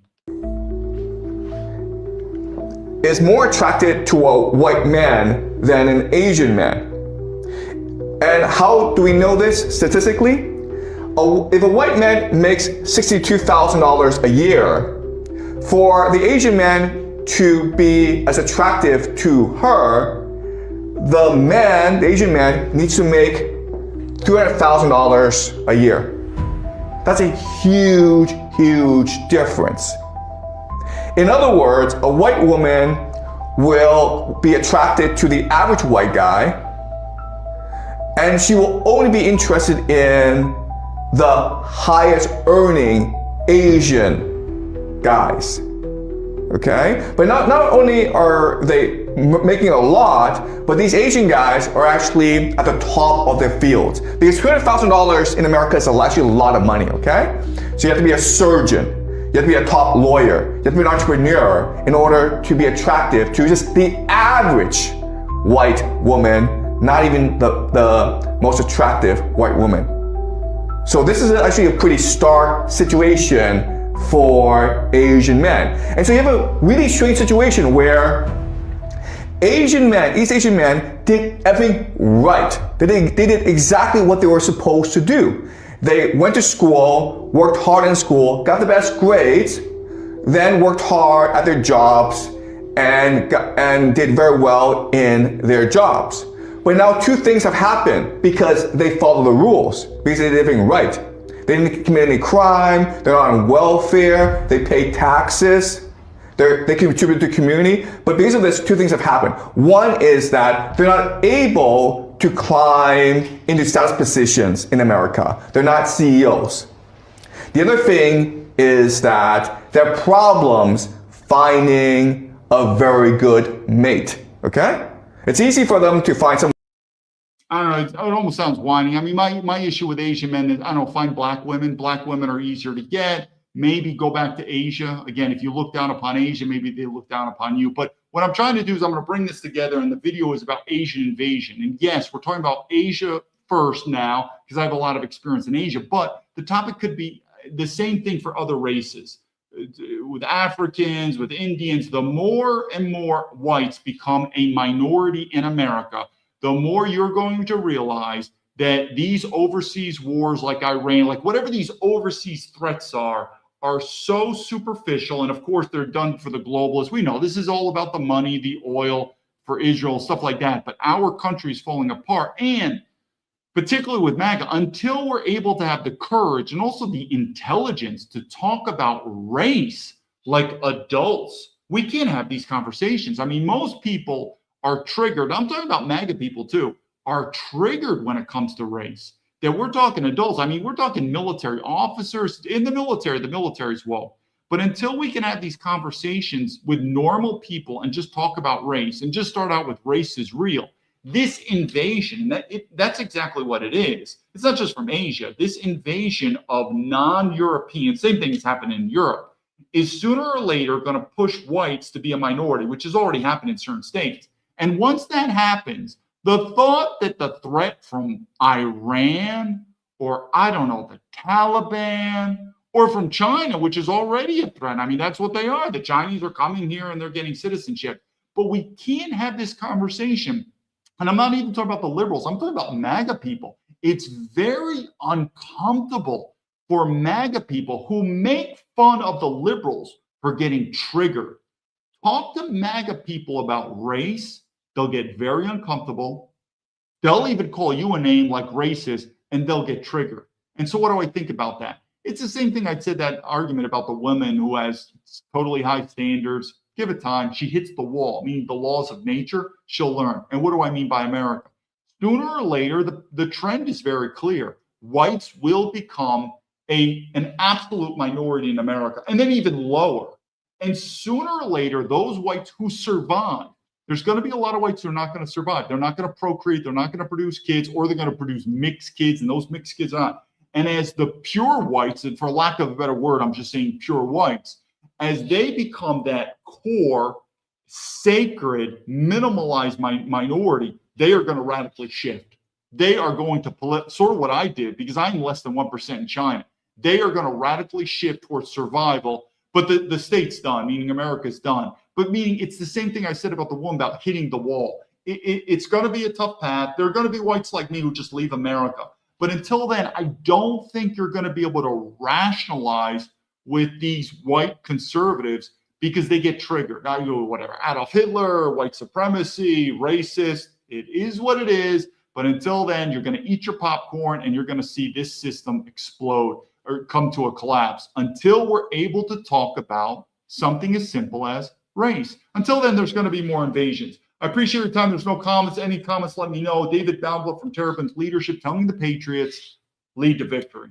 is more attracted to a white man than an Asian man. And how do we know this statistically? If a white man makes $62,000 a year, for the Asian man to be as attractive to her, the Asian man needs to make $300,000 a year. That's a huge, huge difference. In other words, a white woman will be attracted to the average white guy, and she will only be interested in the highest earning Asian guys. Okay? But not only are they making a lot, but these Asian guys are actually at the top of their fields. Because $200,000 in America is actually a lot of money, okay? So you have to be a surgeon, you have to be a top lawyer, you have to be an entrepreneur in order to be attractive to just the average white woman, not even the most attractive white woman. So this is actually a pretty stark situation for Asian men. And so you have a really strange situation where East Asian men did everything right. They did exactly what they were supposed to do. They went to school, worked hard in school, got the best grades, then worked hard at their jobs and did very well in their jobs. But now two things have happened because they follow the rules, because they did everything right. They didn't commit any crime, they're not on welfare, they pay taxes, they contribute to the community. But because of this, two things have happened. One is that they're not able to climb into status positions in America. They're not CEOs. The other thing is that there are problems finding a very good mate, okay? It's easy for them to find someone. I don't know, it almost sounds whiny. I mean, my issue with Asian men is, I don't know, find black women. Black women are easier to get. Maybe go back to Asia. Again, if you look down upon Asia, maybe they look down upon you. But what I'm trying to do is I'm going to bring this together, and the video is about Asian invasion. And yes, we're talking about Asia first now, because I have a lot of experience in Asia, but the topic could be the same thing for other races. With Africans, with Indians, the more and more whites become a minority in America, the more you're going to realize that these overseas wars like Iran, like whatever these overseas threats are so superficial. And of course, they're done for the globalists. We know this is all about the money, the oil for Israel, stuff like that. But our country is falling apart. And particularly with MAGA, until we're able to have the courage and also the intelligence to talk about race like adults, we can't have these conversations. I mean, most people are triggered. I'm talking about MAGA people too, are triggered when it comes to race. That we're talking adults. I mean, we're talking military officers in the military's woke. But until we can have these conversations with normal people and just talk about race and just start out with race is real, this invasion, that's exactly what it is. It's not just from Asia. This invasion of non-European, same thing has happened in Europe, is sooner or later going to push whites to be a minority, which has already happened in certain states. And once that happens, the thought that the threat from Iran or, I don't know, the Taliban or from China, which is already a threat. I mean, that's what they are. The Chinese are coming here and they're getting citizenship. But we can't have this conversation. And I'm not even talking about the liberals. I'm talking about MAGA people. It's very uncomfortable for MAGA people who make fun of the liberals for getting triggered. Talk to MAGA people about race. They'll get very uncomfortable. They'll even call you a name like racist, and they'll get triggered. And so what do I think about that? It's the same thing I said, that argument about the woman who has totally high standards. Give it time. She hits the wall, meaning the laws of nature, she'll learn. And what do I mean by America? Sooner or later, the trend is very clear. Whites will become an absolute minority in America, and then even lower. And sooner or later, those whites who survive, there's going to be a lot of whites who are not going to survive. They're not going to procreate. They're not going to produce kids, or they're going to produce mixed kids, and those mixed kids are not. And as the pure whites, and for lack of a better word, I'm just saying pure whites, as they become that core, sacred, minimalized minority, they are going to radically shift. They are going to, sort of what I did, because I'm less than 1% in China. They are going to radically shift towards survival. But the state's done, meaning America's done. But meaning it's the same thing I said about the woman about hitting the wall. It's going to be a tough path. There are going to be whites like me who just leave America. But until then, I don't think you're going to be able to rationalize with these white conservatives because they get triggered. Now you go, whatever, Adolf Hitler, white supremacy, racist. It is what it is. But until then, you're going to eat your popcorn and you're going to see this system explode or come to a collapse until we're able to talk about something as simple as race. Until then, there's going to be more invasions. I appreciate your time. There's no comments. Any comments, let me know. David Baumblatt from Terrapin's Leadership telling the Patriots lead to victory.